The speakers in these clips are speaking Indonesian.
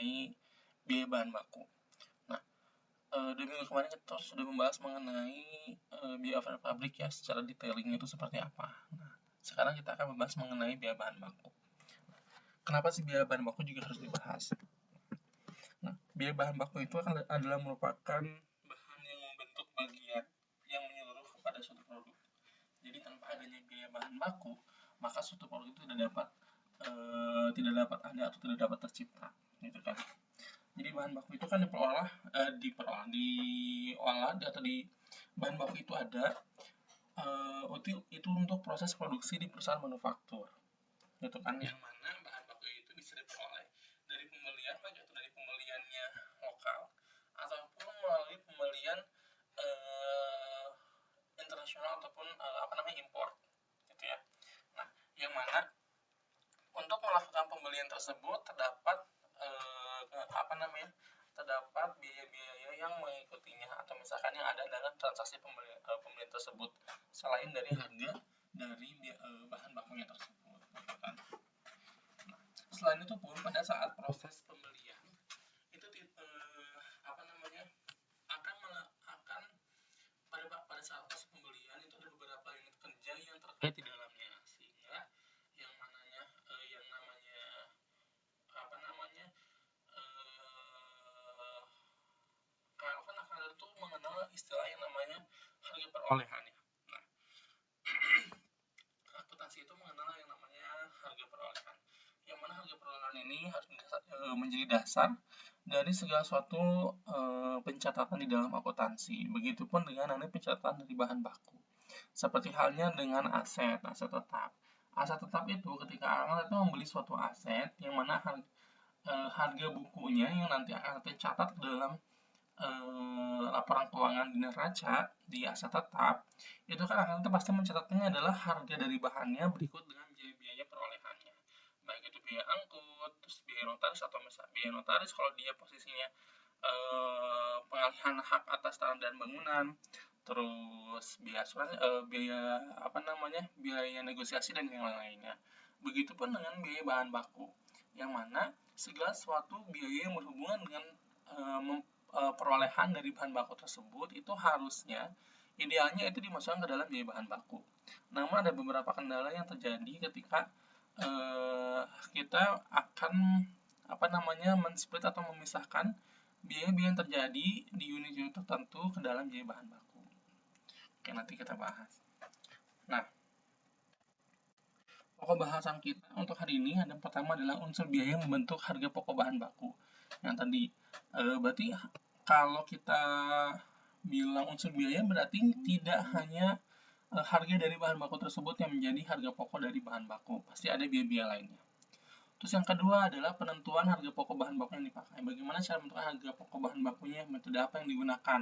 mengenai biaya bahan baku. Nah, di minggu kemarin kita sudah membahas mengenai biaya overhead pabrik ya, secara detailing itu seperti apa. Nah, sekarang kita akan membahas mengenai biaya bahan baku. Kenapa sih biaya bahan baku juga harus dibahas? Nah, biaya bahan baku itu adalah merupakan bahan yang membentuk bagian yang menyeluruh kepada suatu produk. Jadi tanpa adanya biaya bahan baku, maka suatu produk itu tidak dapat ada atau tidak dapat tercipta, gitu kan. Jadi bahan baku itu kan diolah atau di bahan baku itu ada itu untuk proses produksi di perusahaan manufaktur, gitu kan, yang mana bahan baku itu bisa diperoleh dari pembelian baik itu dari pembeliannya lokal ataupun melalui pembelian internasional ataupun impor, gitu ya. Nah, yang mana untuk melakukan pembelian tersebut terdapat terdapat biaya-biaya yang mengikutinya, atau misalkan yang ada dalam transaksi pembelian tersebut selain dari harga dari bahan bakunya tersebut, gitu kan. Nah, selain itu pun pada saat proses pembelian itu pada saat proses pembelian itu ada beberapa unit kerja yang terkait di dalamnya, sehingga yang namanya KLN akan itu mengenal istilah yang namanya harga perolehan ya. Nah, akuntansi itu mengenal yang namanya harga perolehan, yang mana harga perolehan ini harus menjadi dasar dari segala suatu pencatatan di dalam akuntansi. Begitupun dengan nanti pencatatan dari bahan baku. Seperti halnya dengan aset tetap. Aset tetap itu ketika Anda itu membeli suatu aset yang mana harga bukunya yang nanti akan tercatat dalam laporan keuangan di neraca di aset tetap, itu kan akan pasti mencatatnya adalah harga dari bahannya berikut dengan biaya perolehannya, baik itu biaya angkut, terus biaya notaris atau misalnya biaya notaris kalau dia posisinya pengalihan hak atas tanah dan bangunan, terus biaya negosiasi dan yang lainnya. Begitupun dengan biaya bahan baku, yang mana segala suatu biaya yang berhubungan dengan perolehan dari bahan baku tersebut itu harusnya idealnya itu dimasukkan ke dalam biaya bahan baku. Namun ada beberapa kendala yang terjadi ketika kita akan men-split atau memisahkan biaya-biaya yang terjadi di unit-unit tertentu ke dalam biaya bahan baku. Oke, nanti kita bahas. Nah, pokok bahasan kita untuk hari ini ada pertama adalah unsur biaya yang membentuk harga pokok bahan baku. Yang tadi berarti kalau kita bilang unsur biaya berarti tidak hanya harga dari bahan baku tersebut yang menjadi harga pokok dari bahan baku, pasti ada biaya-biaya lainnya. Terus yang kedua adalah penentuan harga pokok bahan baku yang dipakai. Bagaimana cara menentukan harga pokok bahan bakunya, metode apa yang digunakan.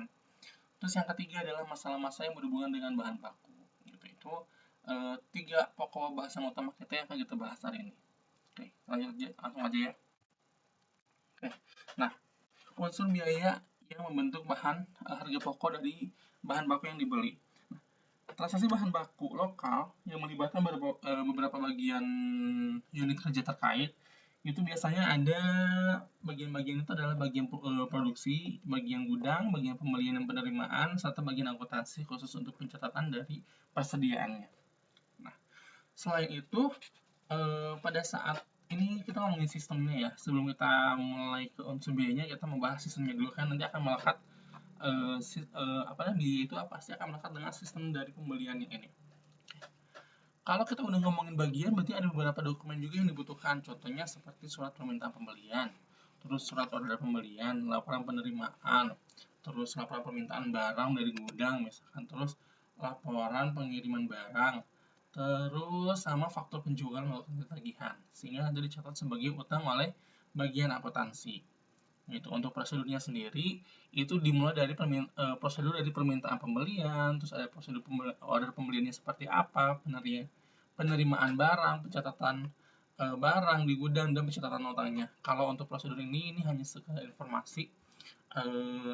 Terus yang ketiga adalah masalah-masalah yang berhubungan dengan bahan baku. Itu 3 pokok bahasan utama kita yang akan kita bahas hari ini. Oke, langsung aja ya. Oke, nah, unsur biaya yang membentuk harga pokok dari bahan baku yang dibeli. Transaksi bahan baku lokal yang melibatkan beberapa bagian unit kerja terkait itu biasanya ada bagian-bagian itu adalah bagian produksi, bagian gudang, bagian pembelian dan penerimaan, serta bagian akuntansi khusus untuk pencatatan dari persediaannya. Nah, selain itu pada saat ini kita ngomongin sistemnya ya. Sebelum kita mulai ke unsur biayanya, kita membahas sistemnya dulu kan nanti akan melekat biaya itu pasti akan melekat dengan sistem dari pembeliannya ini. Kalau kita udah ngomongin bagian, berarti ada beberapa dokumen juga yang dibutuhkan. Contohnya seperti surat permintaan pembelian, terus surat order pembelian, laporan penerimaan, terus laporan permintaan barang dari gudang misalkan, terus laporan pengiriman barang, terus sama faktur penjualan maupun ketagihan, sehingga nanti dicatat sebagai utang oleh bagian akuntansi. Gitu. Untuk prosedurnya sendiri itu dimulai dari prosedur dari permintaan pembelian, terus ada prosedur order pembeliannya seperti apa, penerimaan barang, pencatatan barang di gudang dan pencatatan notanya. Kalau untuk prosedur ini hanya sekedar informasi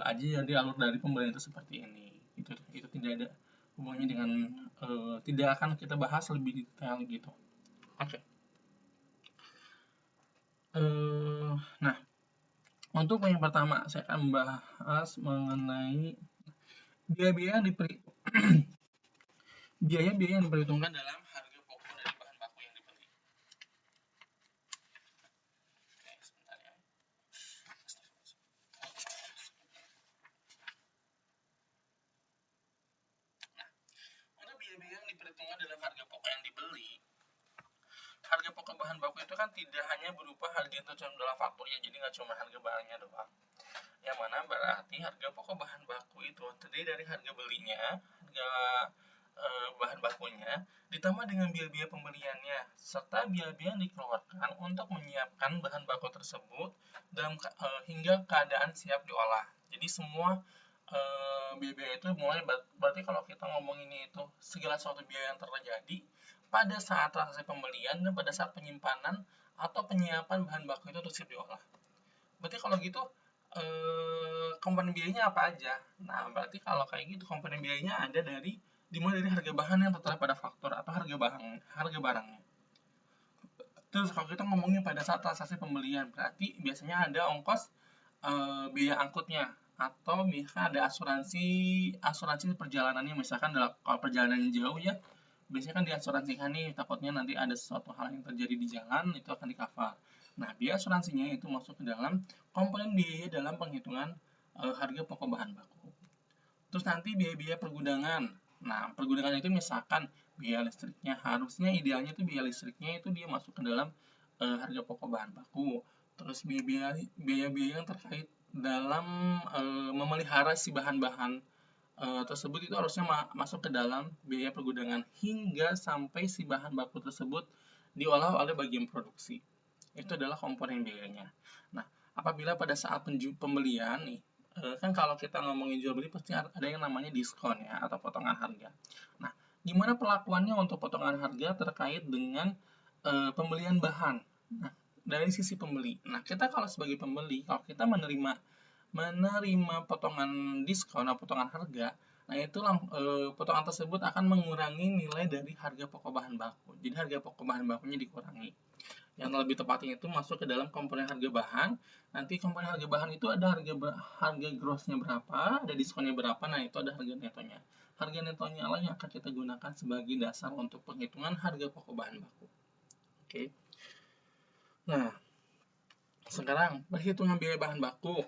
aja, jadi alur dari pembelian itu seperti ini. Itu tidak ada hubungannya dengan tidak akan kita bahas lebih detail gitu. Oke. Nah, Untuk yang pertama, saya akan membahas mengenai biaya-biaya yang biaya-biaya yang diperhitungkan dalam harga pokok dari bahan baku yang dibeli. Oke, sebentar ya. Untuk biaya-biaya yang diperhitungkan dalam harga pokok yang dibeli, harga pokok bahan baku itu kan tidak hanya berupa harga yang tercantum dalam faktur ya, jadi nggak cuma harga barangnya doang. Yang mana berarti harga pokok bahan baku itu terdiri dari harga belinya, harga bahan bakunya, ditambah dengan biaya-biaya pembeliannya, serta biaya-biaya yang dikeluarkan untuk menyiapkan bahan baku tersebut dalam hingga keadaan siap diolah. Jadi semua biaya-biaya itu mulai berarti kalau kita ngomongin itu segala suatu biaya yang terjadi pada saat transaksi pembelian dan pada saat penyimpanan atau penyiapan bahan baku itu untuk siap diolah. Berarti kalau gitu komponen biayanya apa aja? Nah, berarti kalau kayak gitu komponen biayanya ada dimulai dari harga bahan yang tertera pada faktur atau harga barangnya. Terus kalau kita ngomongin pada saat transaksi pembelian, berarti biasanya ada ongkos biaya angkutnya atau misalkan ada asuransi perjalanannya, misalkan kalau perjalanannya jauh ya, biasanya kan diasuransikan nih, takutnya nanti ada sesuatu hal yang terjadi di jalan itu akan di-cover. Nah, biaya asuransinya itu masuk ke dalam komponen biaya dalam penghitungan harga pokok bahan baku. Terus nanti biaya-biaya pergudangan. Nah, pergudangan itu misalkan biaya listriknya, harusnya idealnya itu biaya listriknya itu dia masuk ke dalam harga pokok bahan baku. Terus biaya-biaya yang terkait dalam memelihara si bahan-bahan tersebut itu harusnya masuk ke dalam biaya pergudangan hingga sampai si bahan baku tersebut diolah oleh bagian produksi. Itu adalah komponen biayanya. Nah, apabila pada saat pembelian nih, kan kalau kita ngomongin jual beli pasti ada yang namanya diskon ya atau potongan harga. Nah, gimana perlakuannya untuk potongan harga terkait dengan pembelian bahan? Nah, dari sisi pembeli. Nah, kita kalau sebagai pembeli, kalau kita menerima potongan diskon atau potongan harga, nah itu potongan tersebut akan mengurangi nilai dari harga pokok bahan baku. Jadi harga pokok bahan bakunya dikurangi. Yang lebih tepatnya itu masuk ke dalam komponen harga bahan. Nanti komponen harga bahan itu ada harga grossnya berapa, ada diskonnya berapa, nah itu ada harga netonya. Harga netonya lah yang akan kita gunakan sebagai dasar untuk penghitungan harga pokok bahan baku. Oke. Nah, sekarang perhitungan biaya bahan baku.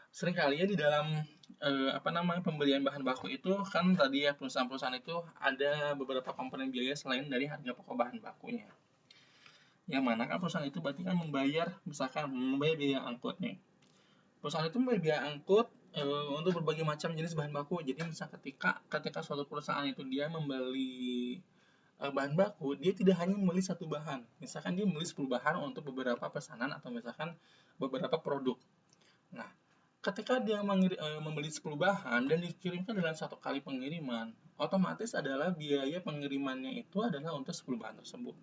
Seringkali ya di dalam pembelian bahan baku itu kan tadi ya perusahaan-perusahaan itu ada beberapa komponen biaya selain dari harga pokok bahan bakunya. Yang mana kan perusahaan itu berarti kan misalkan membayar biaya angkut nih. Perusahaan itu membayar biaya angkut untuk berbagai macam jenis bahan baku. Jadi misal ketika suatu perusahaan itu dia membeli bahan baku, dia tidak hanya membeli satu bahan. Misalkan dia membeli 10 bahan untuk beberapa pesanan atau misalkan beberapa produk. Nah, ketika dia membeli 10 bahan dan dikirimkan dalam satu kali pengiriman, otomatis adalah biaya pengirimannya itu adalah untuk 10 bahan tersebut.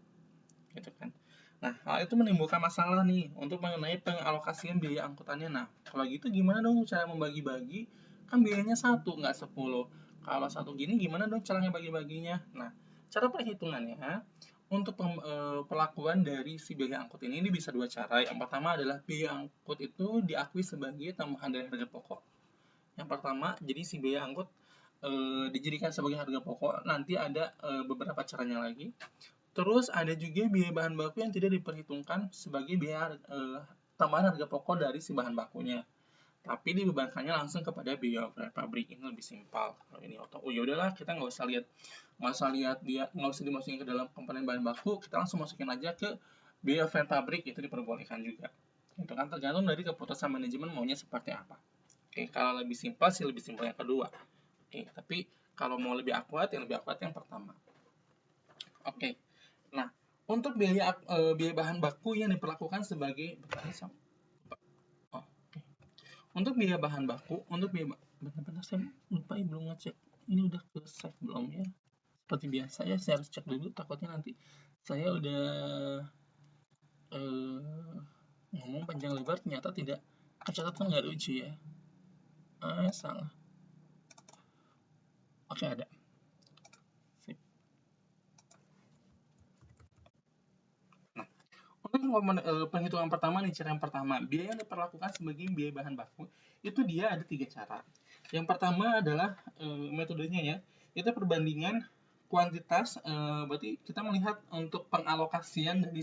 Gitu kan. Nah, hal itu menimbulkan masalah nih untuk mengenai pengalokasian biaya angkutannya. Nah, kalau gitu gimana dong cara membagi-bagi? Kan biayanya satu, nggak 10. Kalau satu gini gimana dong caranya bagi-baginya? Nah, cara perhitungannya untuk perlakuan dari si biaya angkut ini bisa dua cara. Yang pertama adalah biaya angkut itu diakui sebagai tambahan dari harga pokok. Yang pertama, jadi si biaya angkut dijadikan sebagai harga pokok. Nanti ada beberapa caranya lagi. Terus ada juga biaya bahan baku yang tidak diperhitungkan sebagai biaya tambahan harga pokok dari si bahan bakunya, tapi dibebankannya langsung kepada biaya pabrik. Ini lebih simpel. Kalau ini ya udahlah, kita nggak usah lihat dia, nggak usah dimasukin ke dalam komponen bahan baku, kita langsung masukin aja ke biaya pabrik, itu diperbolehkan juga. Itu kan tergantung dari keputusan manajemen maunya seperti apa. Oke, kalau lebih simpel sih lebih simpel yang kedua. Oke, tapi kalau mau lebih akurat yang pertama. Oke. Nah, untuk biaya bahan baku yang diperlakukan sebagai oh, okay. Untuk biaya bahan baku, benar-benar saya lupa ya, belum ngecek ini udah ke save belum ya. Seperti biasa ya, saya harus cek dulu, takutnya nanti saya udah ngomong panjang lebar ternyata tidak kecatatan, nggak lucu ya. Salah. Oke, ada. Nah, untuk penghitungan pertama nih, cara yang pertama, biaya yang diperlakukan sebagai biaya bahan baku itu dia ada 3 cara. Yang pertama adalah metodenya ya, itu perbandingan kuantitas, berarti kita melihat untuk pengalokasian dari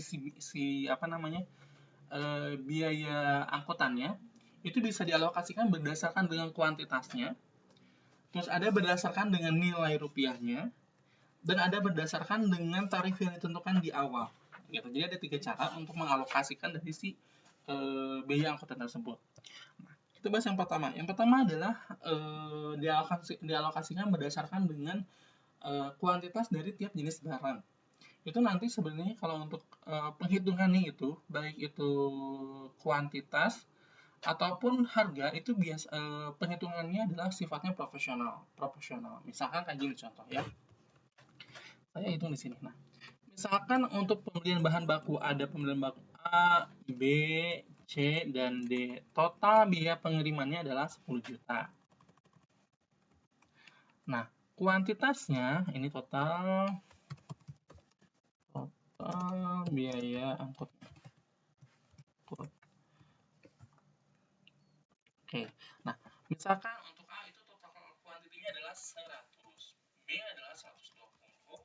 biaya angkutannya itu bisa dialokasikan berdasarkan dengan kuantitasnya, terus ada berdasarkan dengan nilai rupiahnya, dan ada berdasarkan dengan tarif yang ditentukan di awal. Gitu. Jadi ada 3 cara untuk mengalokasikan dari biaya angkutan tersebut. Nah, kita bahas yang pertama. Yang pertama adalah dialokasikan berdasarkan dengan kuantitas dari tiap jenis barang. Itu nanti sebenarnya kalau untuk penghitungannya itu, baik itu kuantitas ataupun harga, itu penghitungannya adalah sifatnya proporsional. Misalkan kayak gini contoh ya. Saya hitung di sini. Nah, misalkan untuk pembelian bahan baku ada pembelian baku A, B, C, dan D. Total biaya pengirimannya adalah 10 juta. Nah, kuantitasnya ini total biaya angkut. Oke. Nah, misalkan untuk A itu total kuantitinya adalah 100, B adalah 120,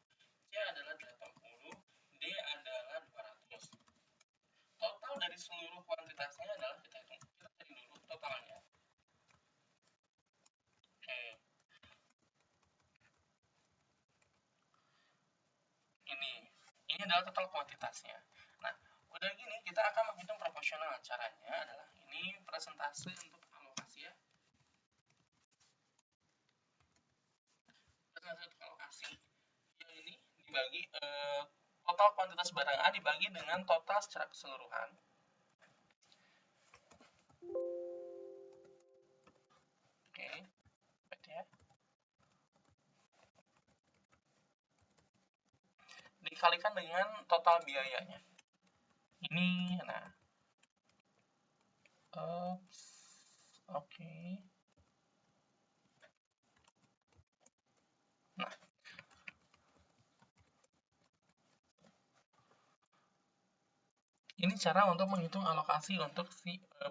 C adalah 80, D adalah 200. Total dari seluruh kuantitasnya adalah kita cari dulu totalnya. Oke. Ini adalah total kuantitasnya. Nah, udah gini kita akan menghitung proporsional. Caranya adalah ini presentase untuk alokasi ya. Presentase untuk alokasi yang ini dibagi total kuantitas barang A dibagi dengan total secara keseluruhan. Oke, ya. Dikalikan dengan total biayanya. Ini, nah, oke. Nah, ini cara untuk menghitung alokasi untuk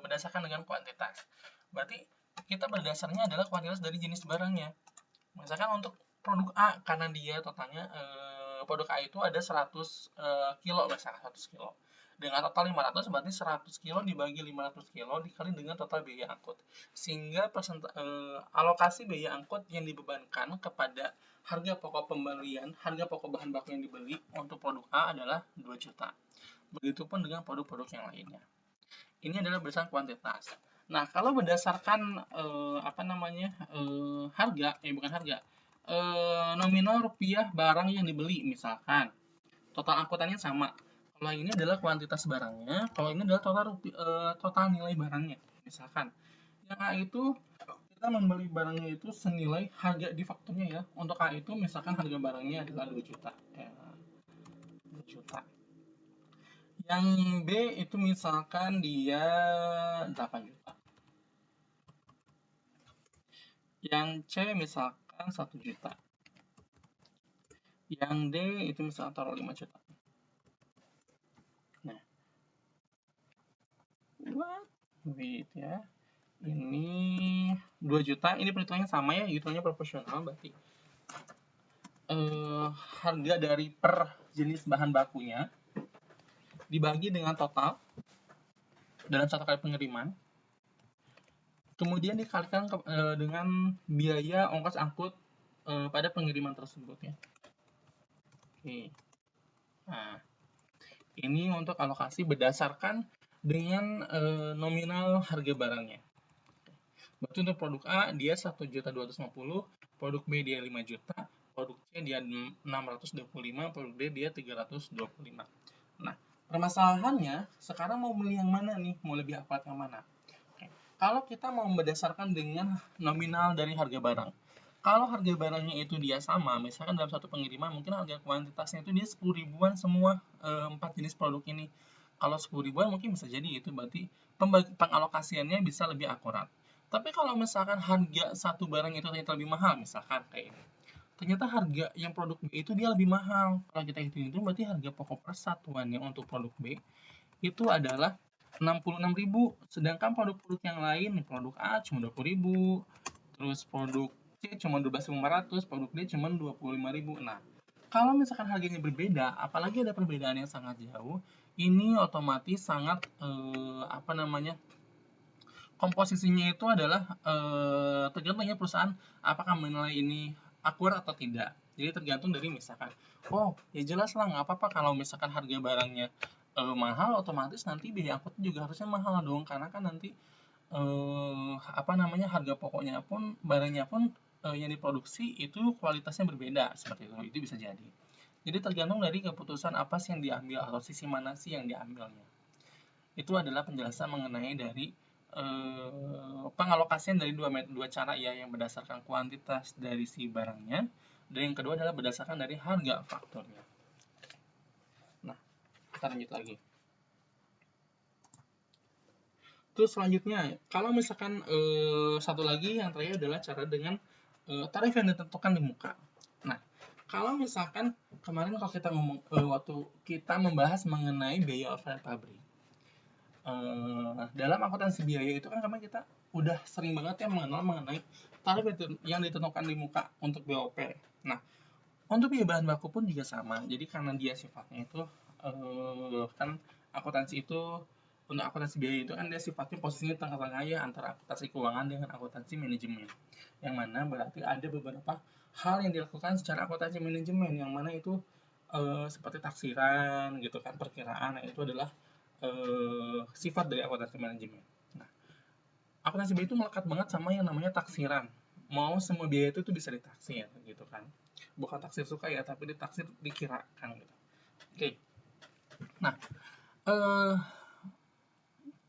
berdasarkan dengan kuantitas. Berarti kita berdasarnya adalah kuantitas dari jenis barangnya. Misalkan untuk produk A, karena dia totalnya produk A itu ada 100 kilo, misalkan 100 kilo. Dengan total 500, berarti 100 kilo dibagi 500 kilo dikali dengan total biaya angkut. Sehingga alokasi biaya angkut yang dibebankan kepada harga pokok pembelian, harga pokok bahan baku yang dibeli untuk produk A adalah 2 juta. Begitupun dengan produk-produk yang lainnya. Ini adalah berdasarkan kuantitas. Nah, kalau berdasarkan nominal rupiah barang yang dibeli, misalkan total angkutannya sama. Kalau ini adalah kuantitas barangnya, kalau ini adalah total nilai barangnya. Misalkan yang A itu kita membeli barangnya itu senilai harga di fakturnya ya. Untuk A itu misalkan harga barangnya adalah 2 juta. 2 juta. Yang B itu misalkan dia 8 juta. Yang C misalkan 1 juta. Yang D itu misalkan taruh 5 juta. Nah, wait ya. Ini 2 juta, ini perhitungannya sama ya, hitungannya proporsional berarti. Harga dari per jenis bahan bakunya dibagi dengan total dalam satu kali pengiriman, kemudian dikalikan dengan biaya ongkos angkut pada pengiriman tersebut ya. Oke. Nah, ini untuk alokasi berdasarkan dengan nominal harga barangnya. Berarti untuk produk A dia 1.250.000, produk B dia 5 juta, produk C dia 625, produk D dia 325. Nah, permasalahannya sekarang mau beli yang mana nih? Mau lebih akurat yang mana? Oke. Kalau kita mau berdasarkan dengan nominal dari harga barang, kalau harga barangnya itu dia sama, misalkan dalam satu pengiriman mungkin harga kuantitasnya itu dia 10 ribuan semua 4 jenis produk ini. Kalau 10 ribuan mungkin bisa jadi itu berarti pengalokasiannya bisa lebih akurat. Tapi kalau misalkan harga satu barang itu ternyata lebih mahal, misalkan kayak ini, ternyata harga yang produk B itu dia lebih mahal. Kalau kita hitung itu berarti harga pokok persatuannya untuk produk B itu adalah 66.000, sedangkan produk-produk yang lain, produk A cuma 20.000, terus produk C cuma 12.500, produk D cuma 25.000. Nah, kalau misalkan harganya berbeda, apalagi ada perbedaan yang sangat jauh, ini otomatis sangat apa namanya, komposisinya itu adalah tergantung ya perusahaan apakah menilai ini akurat atau tidak. Jadi tergantung dari misalkan, oh ya jelas lah nggak apa-apa kalau misalkan harga barangnya mahal, otomatis nanti biaya angkut juga harusnya mahal dong, karena kan nanti apa namanya, harga pokoknya pun, barangnya pun yang diproduksi itu kualitasnya berbeda, seperti itu bisa jadi. Jadi tergantung dari keputusan apa sih yang diambil atau sisi mana sih yang diambilnya. Itu adalah penjelasan mengenai dari pengalokasian dari dua cara ya, yang berdasarkan kuantitas dari si barangnya, dan yang kedua adalah berdasarkan dari harga faktornya. Nah, kita lanjut lagi. Terus selanjutnya, kalau misalkan satu lagi yang terakhir adalah cara dengan tarif yang ditentukan di muka. Nah, kalau misalkan kemarin kalau kita ngomong waktu kita membahas mengenai biaya overhead pabrik, dalam akuntansi biaya itu kan kemarin kita udah sering banget ya mengenal mengenai tarif yang ditentukan di muka untuk BOP. Nah, untuk biaya bahan baku pun juga sama. Jadi karena dia sifatnya itu kan akuntansi itu, untuk akuntansi biaya itu kan dia sifatnya posisinya tengah-tengah ya antara akuntansi keuangan dengan akuntansi manajemen. Yang mana berarti ada beberapa hal yang dilakukan secara akuntansi manajemen, yang mana itu seperti taksiran gitu kan, perkiraan. Nah, itu adalah sifat dari akuntansi manajemen. Nah, akuntansi biaya itu melekat banget sama yang namanya taksiran. Mau semua biaya itu bisa ditaksir gitu kan. Bukan taksir suka ya, tapi ditaksir dikirakan gitu. Oke. Nah,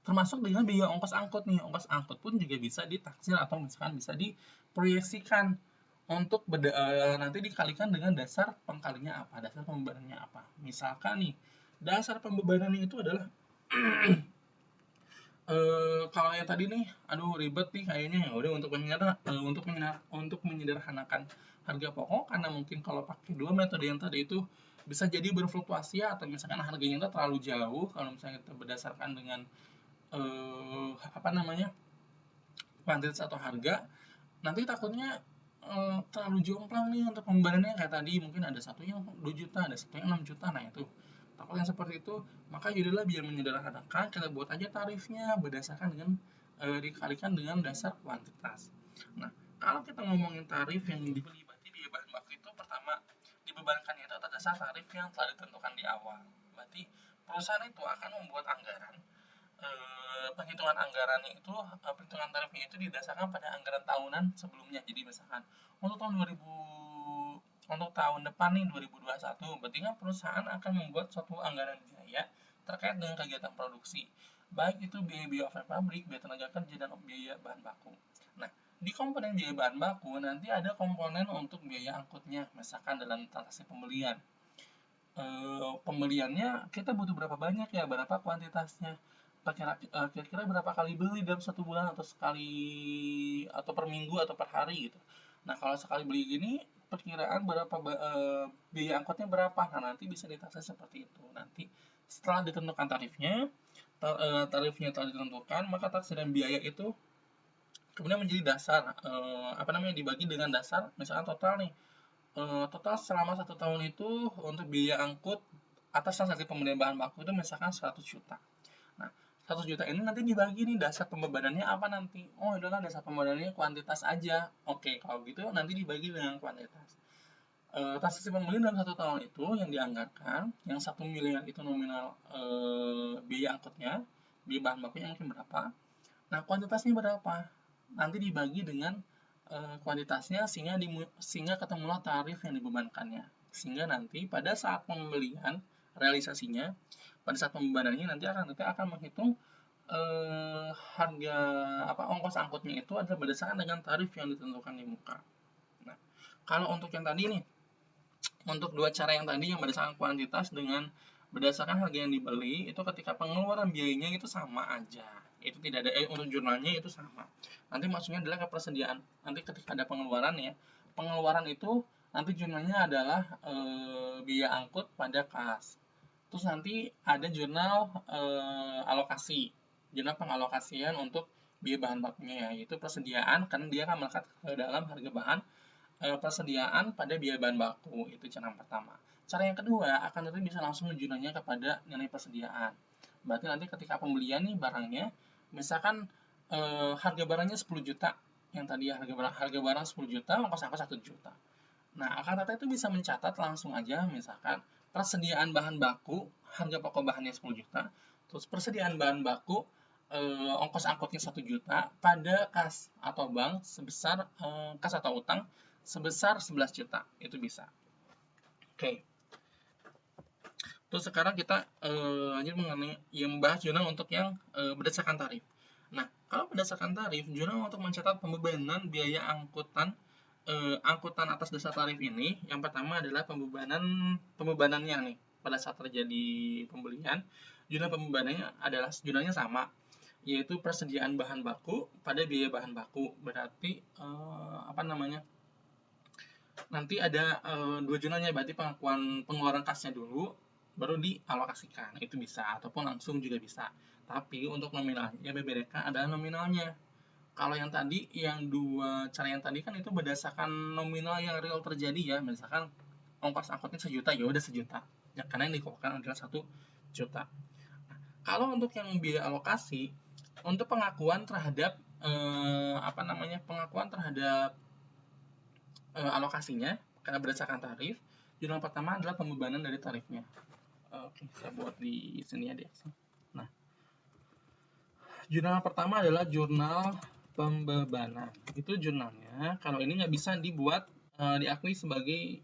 termasuk dengan biaya ongkos angkut nih. Ongkos angkut pun juga bisa ditaksir atau misalkan bisa diproyeksikan untuk nanti dikalikan dengan dasar pengkalinya apa, dasar pembebanannya apa. Misalkan nih, dasar pembebanannya itu adalah kalau yang tadi nih, aduh ribet nih kayaknya, ya udah untuk menyederhanakan harga pokok, karena mungkin kalau pakai dua metode yang tadi itu bisa jadi berfluktuasi atau misalkan harganya itu terlalu jauh kalau misalnya kita berdasarkan dengan apa namanya, kuantitas atau harga, nanti takutnya terlalu jomplang nih untuk pembayarannya, kayak tadi mungkin ada satu yang 2 juta, ada satu yang 6 juta. Nah, itu takut yang seperti itu, maka jadilah biar menyederhanakan kita buat aja tarifnya berdasarkan dengan dikalikan dengan dasar kuantitas. Nah, kalau kita ngomongin tarif yang dibeli, berarti biaya bahan baku itu pertama dibebankannya itu atas dasar tarif yang telah ditentukan di awal. Berarti perusahaan itu akan membuat anggaran, penghitungan anggarannya itu, perhitungan tarifnya itu didasarkan pada anggaran tahunan sebelumnya. Jadi misalkan untuk tahun 2000, untuk tahun depan nih 2021, berarti kan perusahaan akan membuat suatu anggaran biaya terkait dengan kegiatan produksi, baik itu biaya-biaya overhead pabrik, biaya tenaga kerja, dan biaya bahan baku. Nah, di komponen biaya bahan baku nanti ada komponen untuk biaya angkutnya, misalkan dalam transaksi pembelian. Pembeliannya kita butuh berapa banyak ya, berapa kuantitasnya, kira-kira berapa kali beli dalam satu bulan, atau sekali, atau per minggu, atau per hari gitu. Nah, kalau sekali beli gini, perkiraan berapa biaya angkutnya berapa. Nah, nanti bisa ditaksir seperti itu. Nanti setelah ditentukan tarifnya, tarifnya telah ditentukan, maka taksiran biaya itu kemudian menjadi dasar, apa namanya, dibagi dengan dasar misalkan total nih, total selama 1 tahun itu untuk biaya angkut atas transaksi pembelian bahan baku itu misalkan 100 juta. Nah, 100 juta ini nanti dibagi nih, dasar pembebanannya apa nanti. Oh, adalah dasar pembebanannya kuantitas aja. Oke, kalau gitu nanti dibagi dengan kuantitas. Transaksi pembelian dalam 1 tahun itu yang dianggarkan, yang 1 miliar itu nominal biaya angkutnya, biaya bahan bakunya mungkin berapa. Nah, kuantitasnya berapa? Nanti dibagi dengan kuantitasnya, sehingga ketemulah tarif yang dibebankannya. Sehingga nanti pada saat pembelian, realisasinya, pada saat pembebanannya nanti akan menghitung harga ongkos angkutnya itu adalah berdasarkan dengan tarif yang ditentukan di muka. Nah, kalau untuk yang tadi nih, untuk dua cara yang tadi yang berdasarkan kuantitas dengan berdasarkan harga yang dibeli, itu ketika pengeluaran biayanya itu sama aja. Itu tidak ada, untuk jurnalnya itu sama. Nanti maksudnya adalah kepersediaan. Nanti ketika ada pengeluaran ya, pengeluaran itu nanti jurnalnya adalah biaya angkut pada kas. Terus nanti ada jurnal alokasi, jurnal pengalokasian untuk biaya bahan bakunya, yaitu persediaan, karena dia akan melekat ke dalam harga bahan, persediaan pada biaya bahan baku. Itu cara yang pertama. Cara yang kedua, akan nanti bisa langsung menjurnalnya kepada nilai persediaan. Berarti nanti ketika pembelian nih barangnya, misalkan harga barangnya 10 juta, yang tadi harga barang 10 juta, ongkos angkut 1 juta. Nah, akan tata itu bisa mencatat langsung aja, misalkan persediaan bahan baku, harga pokok bahannya 10 juta, terus persediaan bahan baku, ongkos angkutnya 1 juta, pada kas atau bank sebesar, kas atau utang sebesar 11 juta, itu bisa. Oke. Terus sekarang kita lanjut mengenai yang membahas jurnal untuk yang berdasarkan tarif. Nah, kalau berdasarkan tarif, jurnal untuk mencatat pembebanan biaya angkutan atas dasar tarif ini, yang pertama adalah pembebanannya nih pada saat terjadi pembelian. Jurnal pembebanannya adalah jurnalnya sama, yaitu persediaan bahan baku pada biaya bahan baku. Berarti nanti ada dua jurnalnya, berarti pengeluaran kasnya dulu, baru dialokasikan. Itu bisa, ataupun langsung juga bisa. Tapi untuk nominalnya yang membedakan adalah nominalnya. Kalau yang tadi, yang dua cara yang tadi kan itu berdasarkan nominal yang real terjadi ya. Misalkan ongkos angkutnya 1 juta, ya udah 1 juta. Ya, karena yang dikeluarkan adalah 1 juta. Nah, kalau untuk yang biaya alokasi, untuk pengakuan terhadap alokasinya karena berdasarkan tarif, jurnal pertama adalah pembebanan dari tarifnya. Oke, saya buat di sini ya di Excel. Nah, jurnal pertama adalah jurnal pembebanan. Itu jurnalnya, kalau ini nggak bisa dibuat diakui sebagai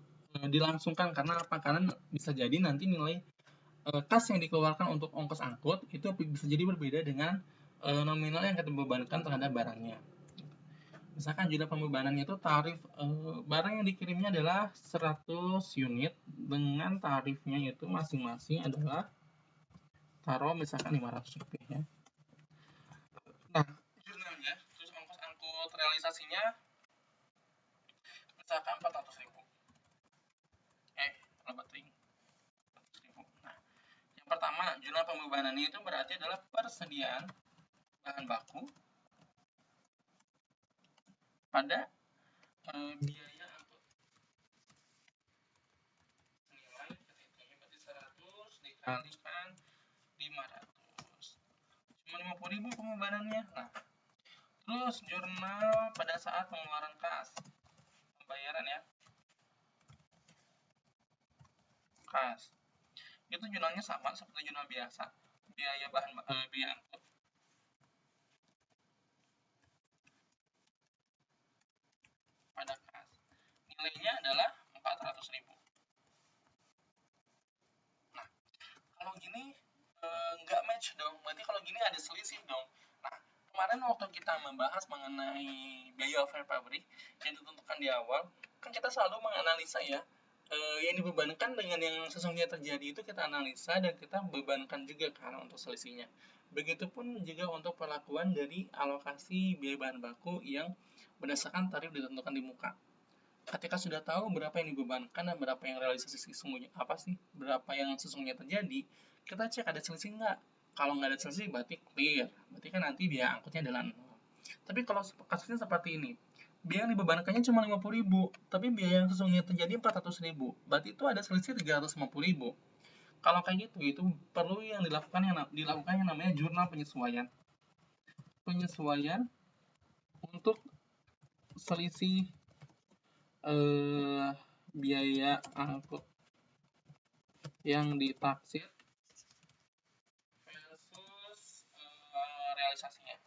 dilangsungkan, karena apa? Karena bisa jadi nanti nilai kas yang dikeluarkan untuk ongkos angkut itu bisa jadi berbeda dengan nominal yang kita bebankan terhadap barangnya. Misalkan jurnal pembebanannya itu tarif barang yang dikirimnya adalah 100 unit dengan tarifnya itu masing-masing adalah taruh misalkan 500 rupiah ya. Nah, jurnalnya terus ongkos angkut realisasinya misalkan 400.000. Lebating 400.000. Nah, yang pertama jurnal pembebanannya itu berarti adalah persediaan bahan baku pada biaya angkut. Nilai ketentuannya berarti 100 dikalikan 500. Cuma 50.000 pembebanannya. Nah, terus jurnal pada saat pengeluaran kas. Pembayaran ya. Kas. Itu jurnalnya sama seperti jurnal biasa. Biaya angkut pada kas. Nilainya adalah 400.000. Nah, kalau gini nggak match dong. Berarti kalau gini ada selisih dong. Nah, kemarin waktu kita membahas mengenai biaya over pabrik yang ditentukan di awal, kan kita selalu menganalisa ya, yang dibebankan dengan yang sesungguhnya terjadi itu kita analisa dan kita bebankan juga kan untuk selisihnya. Begitupun juga untuk perlakuan dari alokasi biaya bahan baku yang berdasarkan tarif ditentukan di muka. Ketika sudah tahu berapa yang dibebankan dan berapa yang realisasi sesungguhnya, berapa yang sesungguhnya terjadi, kita cek ada selisih nggak. Kalau nggak ada selisih berarti clear, berarti kan nanti biaya angkutnya adalah 0. Tapi kalau kasusnya seperti ini, biaya yang dibebankannya cuma 50.000, tapi biaya yang sesungguhnya terjadi 400.000, berarti itu ada selisih 350.000. Kalau kayak gitu, itu perlu yang dilakukan yang namanya jurnal penyesuaian. Penyesuaian untuk selisih biaya angkut yang ditaksir versus realisasinya.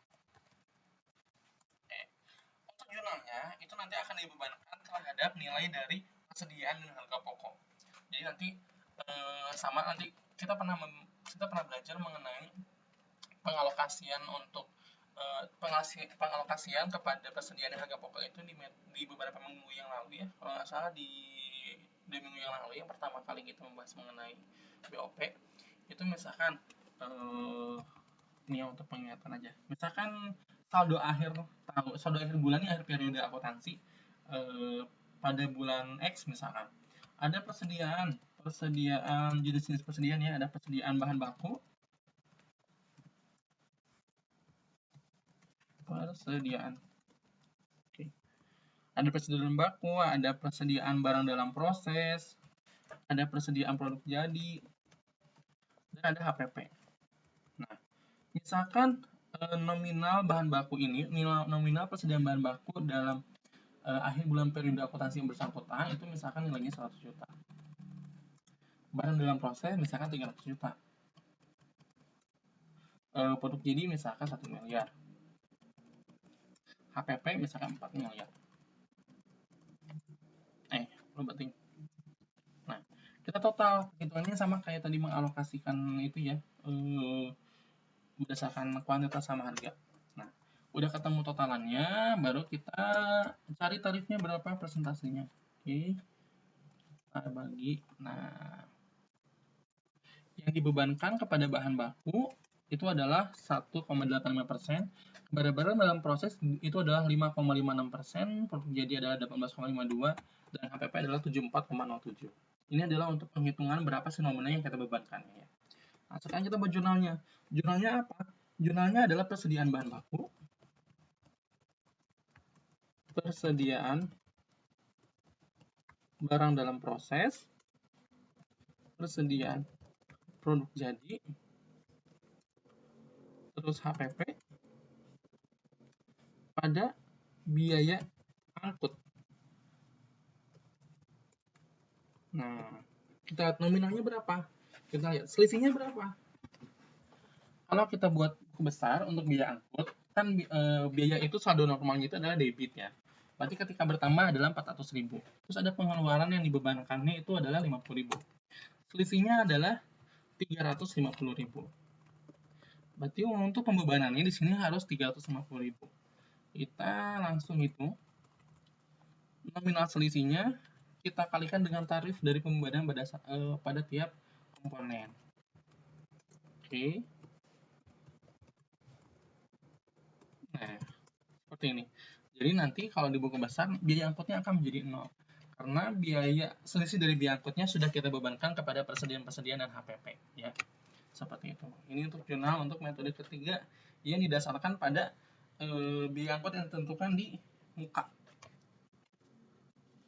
Untuk jurnalnya itu nanti akan dibebankan terhadap nilai dari persediaan dan harga pokok. Jadi nanti nanti kita pernah belajar mengenai pengalokasian untuk pengalokasian kepada persediaan dan harga pokok itu di beberapa minggu yang lalu ya. Kalau nggak salah di minggu yang lalu yang pertama kali kita membahas mengenai BOP itu misalkan ini untuk pengingatkan aja. Misalkan saldo akhir bulan ini, akhir periode akuntansi pada bulan X misalkan ada persediaan persediaan, jenis-jenis persediaan ya, ada persediaan bahan baku, persediaan. Oke. Ada persediaan baku, ada persediaan barang dalam proses, ada persediaan produk jadi, dan ada HPP. Nah, misalkan nominal bahan baku ini, nominal persediaan bahan baku dalam akhir bulan periode akuntansi yang bersangkutan itu misalkan nilainya 100 juta. Barang dalam proses misalkan 300 juta. Produk jadi misalkan 1 miliar. HPP misalkan 4 miliar. Berarti. Nah, kita total hitungannya sama kayak tadi mengalokasikan itu ya, berdasarkan kuantitas sama harga. Nah, udah ketemu totalannya, baru kita cari tarifnya berapa persentasenya. Oke. Kita bagi. Nah, yang dibebankan kepada bahan baku itu adalah 1,85%, kepada barang dalam proses itu adalah 5,56%, produk jadi adalah 18,52%, dan HPP adalah 74,07%. Ini adalah untuk penghitungan berapa sih nominal yang kita bebankan ya. Nah, sekarang kita buat jurnalnya. Jurnalnya apa? Jurnalnya adalah persediaan bahan baku, persediaan barang dalam proses, persediaan produk jadi, terus HPP, pada biaya angkut. Nah, kita lihat nominalnya berapa. Kita lihat selisihnya berapa. Kalau kita buat buku besar untuk biaya angkut, kan biaya itu saldo normalnya itu adalah debit ya. Berarti ketika bertambah adalah 400.000. Terus ada pengeluaran yang dibebankannya itu adalah 50.000. Selisihnya adalah 350.000. Berarti untuk pembebanannya di sini harus 350.000. Kita langsung hitung nominal selisihnya, kita kalikan dengan tarif dari pembebanan pada tiap komponen. Oke. Nah, seperti ini. Jadi nanti kalau di buku besar, biaya angkutnya akan menjadi 0. Karena biaya selisih dari biaya angkutnya sudah kita bebankan kepada persediaan-persediaan dan HPP. Ya. Seperti itu. Ini untuk jurnal untuk metode ketiga yang didasarkan pada biaya angkut yang ditentukan di muka.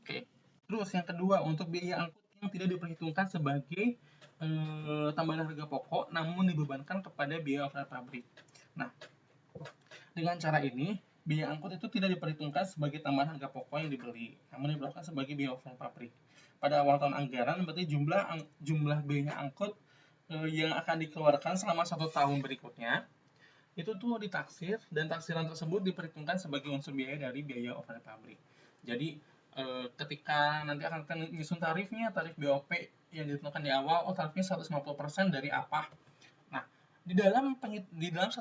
Oke. Terus yang kedua, untuk biaya angkut yang tidak diperhitungkan sebagai tambahan harga pokok, namun dibebankan kepada biaya overhead pabrik. Nah, dengan cara ini, biaya angkut itu tidak diperhitungkan sebagai tambahan harga pokok yang dibeli, namun dibebankan sebagai biaya overhead pabrik. Pada awal tahun anggaran, berarti jumlah biaya angkut yang akan dikeluarkan selama 1 tahun berikutnya, itu tuh ditaksir, dan taksiran tersebut diperhitungkan sebagai unsur biaya dari biaya overhead pabrik. Jadi, ketika nanti akan menyusun tarifnya, tarif BOP yang ditentukan di awal, tarifnya 150% dari apa. Nah, di dalam 150%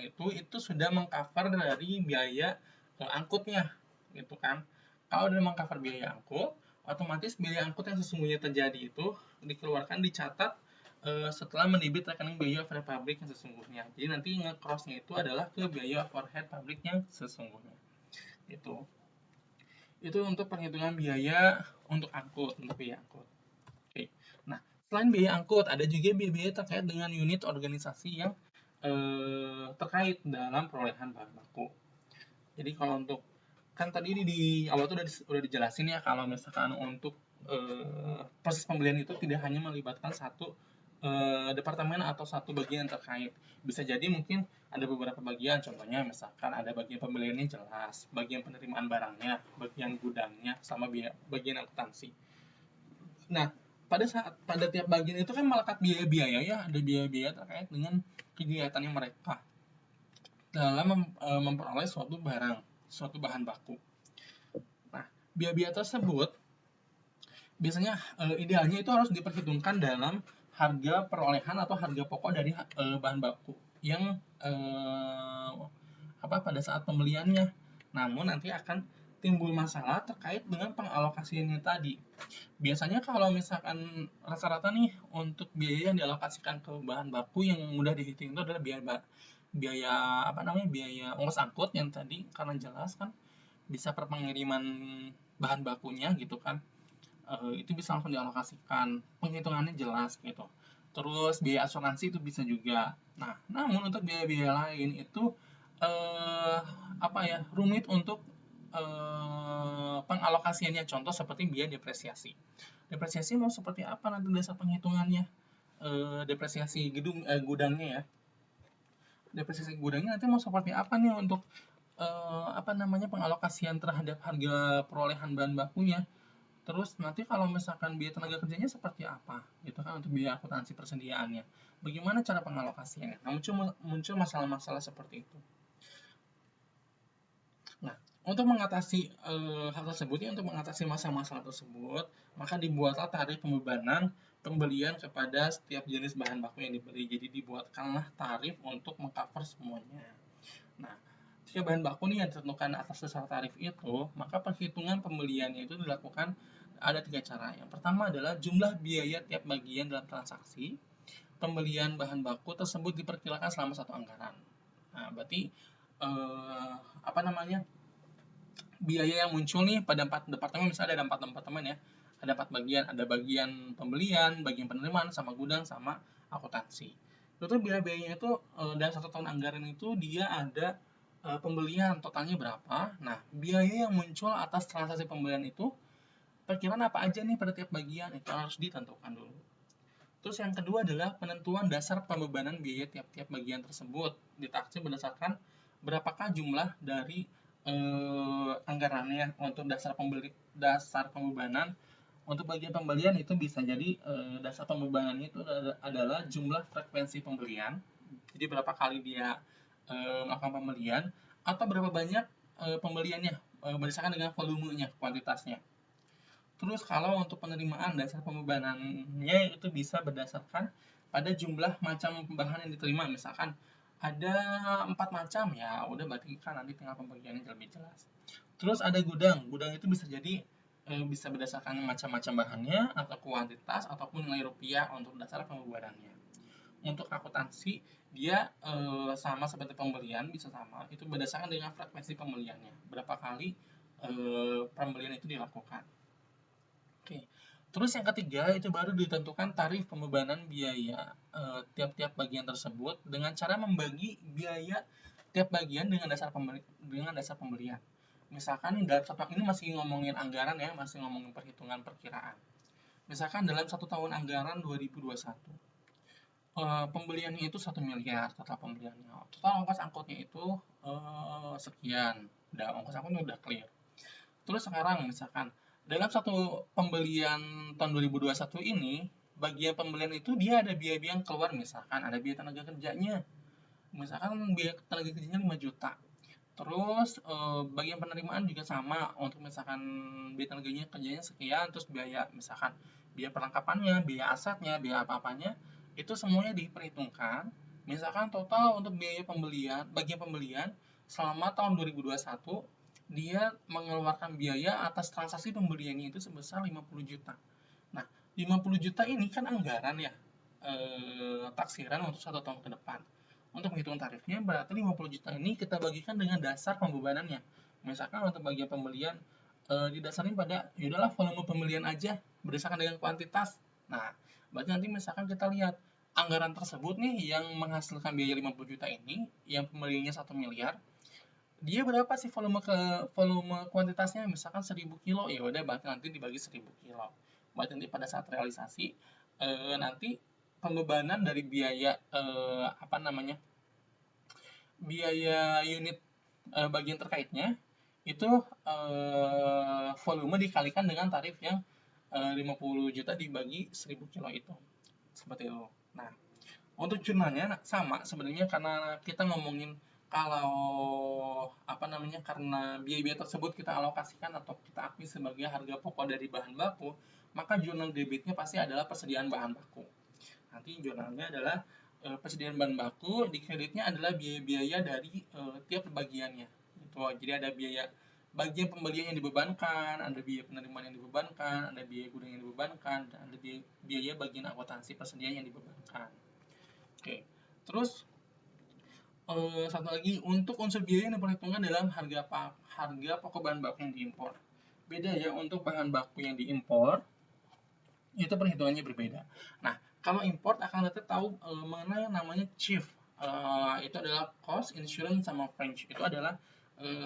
itu sudah mengcover dari biaya angkutnya, gitu kan. Kalau udah mengcover biaya angkut, otomatis biaya angkut yang sesungguhnya terjadi itu dikeluarkan, dicatat setelah mendebit rekening biaya overhead pabrik yang sesungguhnya. Jadi nanti nge-cross-nya itu adalah ke biaya overhead pabrik yang sesungguhnya. Itu untuk perhitungan biaya untuk angkut, untuk biaya angkut. Oke. Nah, selain biaya angkut, ada juga biaya-biaya terkait dengan unit organisasi yang terkait dalam perolehan bahan baku. Jadi kalau untuk, kan tadi di awal tuh udah dijelasin ya, kalau misalkan untuk proses pembelian itu tidak hanya melibatkan satu departemen atau satu bagian terkait. Bisa jadi mungkin ada beberapa bagian, contohnya misalkan ada bagian pembeliannya jelas, bagian penerimaan barangnya, bagian gudangnya, sama bagian akuntansi. Nah, pada tiap bagian itu kan melekat biaya-biaya ya, ada biaya-biaya terkait dengan kegiatannya mereka dalam memperoleh suatu barang, suatu bahan baku. Nah, biaya-biaya tersebut biasanya idealnya itu harus diperhitungkan dalam harga perolehan atau harga pokok dari bahan baku yang pada saat pembeliannya. Namun nanti akan timbul masalah terkait dengan pengalokasiannya tadi. Biasanya kalau misalkan rata-rata nih untuk biaya yang dialokasikan ke bahan baku yang mudah dihitung itu adalah biaya ongkos angkut yang tadi, karena jelas kan bisa per pengiriman bahan bakunya gitu kan. itu bisa langsung dialokasikan, penghitungannya jelas gitu. Terus biaya asuransi itu bisa juga. Nah, namun untuk biaya-biaya lain itu rumit untuk pengalokasiannya. Contoh seperti biaya depresiasi. Depresiasi mau seperti apa nanti dasar penghitungannya? Depresiasi gudangnya ya. Depresiasi gudangnya nanti mau seperti apa nih untuk pengalokasian terhadap harga perolehan bahan bakunya. Terus nanti kalau misalkan biaya tenaga kerjanya seperti apa, gitu kan, untuk biaya akuntansi persediaannya. Bagaimana cara pengalokasiannya? Nah, muncul masalah-masalah seperti itu. Nah, untuk mengatasi hal tersebut, untuk mengatasi masalah-masalah tersebut, maka dibuatlah tarif pembebanan pembelian kepada setiap jenis bahan baku yang dibeli. Jadi dibuatkanlah tarif untuk mengcover semuanya. Nah, jika bahan baku nih yang ditentukan atas dasar tarif itu, maka perhitungan pembeliannya itu dilakukan ada 3 cara. Yang pertama adalah jumlah biaya tiap bagian dalam transaksi pembelian bahan baku tersebut diperkirakan selama satu anggaran. Nah, berarti biaya yang muncul nih pada 4 departemen, misalnya ada 4 departemen ya. Ada 4 bagian, ada bagian pembelian, bagian penerimaan, sama gudang, sama akuntansi. Itu biaya-biayanya itu dalam 1 tahun anggaran itu dia ada pembelian totalnya berapa. Nah, biaya yang muncul atas transaksi pembelian itu perkiraan apa aja nih pada tiap bagian, itu harus ditentukan dulu. Terus yang kedua adalah penentuan dasar pembebanan biaya tiap-tiap bagian tersebut. Ditaksir berdasarkan berapakah jumlah dari anggarannya untuk dasar pembebanan. Untuk bagian pembelian itu bisa jadi dasar pembebanannya itu adalah jumlah frekuensi pembelian. Jadi berapa kali dia melakukan pembelian, atau berapa banyak pembeliannya berdasarkan dengan volumenya, kuantitasnya. Terus kalau untuk penerimaan, dasar pembebanannya itu bisa berdasarkan pada jumlah macam bahan yang diterima. Misalkan ada 4 macam, ya udah berarti kan nanti tinggal pembagiannya lebih jelas. Terus ada gudang itu bisa jadi bisa berdasarkan macam-macam bahannya, atau kuantitas, ataupun nilai rupiah untuk dasar pembebanannya. Untuk akuntansi, dia sama seperti pembelian, bisa sama, itu berdasarkan dengan frekuensi pembeliannya, berapa kali pembelian itu dilakukan. Oke. Terus yang ketiga itu baru ditentukan tarif pembebanan biaya tiap-tiap bagian tersebut dengan cara membagi biaya tiap bagian dengan dasar pembelian. Misalkan dalam satu ini masih ngomongin anggaran ya, masih ngomongin perhitungan perkiraan. Misalkan dalam 1 tahun anggaran 2021, pembeliannya itu 1 miliar total pembeliannya. Total ongkos angkutnya itu sekian. Ongkos angkutnya udah clear. Terus sekarang misalkan dalam satu pembelian tahun 2021 ini, bagian pembelian itu dia ada biaya-biaya yang keluar, misalkan ada biaya tenaga kerjanya. Misalkan biaya tenaga kerjanya 5 juta. Terus bagian penerimaan juga sama, untuk misalkan biaya tenaga kerjanya sekian, terus biaya misalkan biaya perlengkapannya, biaya asetnya, biaya apa-apanya, itu semuanya diperhitungkan. Misalkan total untuk biaya pembelian, bagian pembelian selama tahun 2021 dia mengeluarkan biaya atas transaksi pembeliannya itu sebesar 50 juta. Nah, 50 juta ini kan anggaran ya, taksiran untuk 1 tahun ke depan. Untuk menghitung tarifnya, berarti 50 juta ini kita bagikan dengan dasar pembebanannya. Misalkan untuk bagian pembelian, didasarin pada, yaudahlah volume pembelian aja, berdasarkan dengan kuantitas. Nah, berarti nanti misalkan kita lihat, anggaran tersebut nih, yang menghasilkan biaya 50 juta ini, yang pembeliannya 1 miliar, dia berapa sih volume kuantitasnya, misalkan 1000 kilo, ya udah berarti nanti dibagi 1000 kilo. Berarti nanti pada saat realisasi nanti pembebanan dari biaya biaya unit bagian terkaitnya itu volume dikalikan dengan tarif yang 50 juta dibagi 1000 kilo itu. Seperti itu. Nah, untuk jurnalnya sama sebenarnya, karena kita ngomongin kalau karena biaya-biaya tersebut kita alokasikan atau kita akui sebagai harga pokok dari bahan baku, maka jurnal debitnya pasti adalah persediaan bahan baku. Nanti jurnalnya adalah persediaan bahan baku, di kreditnya adalah biaya-biaya dari tiap bagiannya. Jadi ada biaya bagian pembelian yang dibebankan, ada biaya penerimaan yang dibebankan, ada biaya gudang yang dibebankan, dan ada biaya bagian akuntansi persediaan yang dibebankan. Oke, terus satu lagi, untuk unsur biaya yang diperhitungkan dalam harga pokok bahan baku yang diimpor. Beda ya, untuk bahan baku yang diimpor, itu perhitungannya berbeda. Nah, kalau import akan tetap tahu mengenai yang namanya chief. Itu adalah cost, insurance, sama French. Itu adalah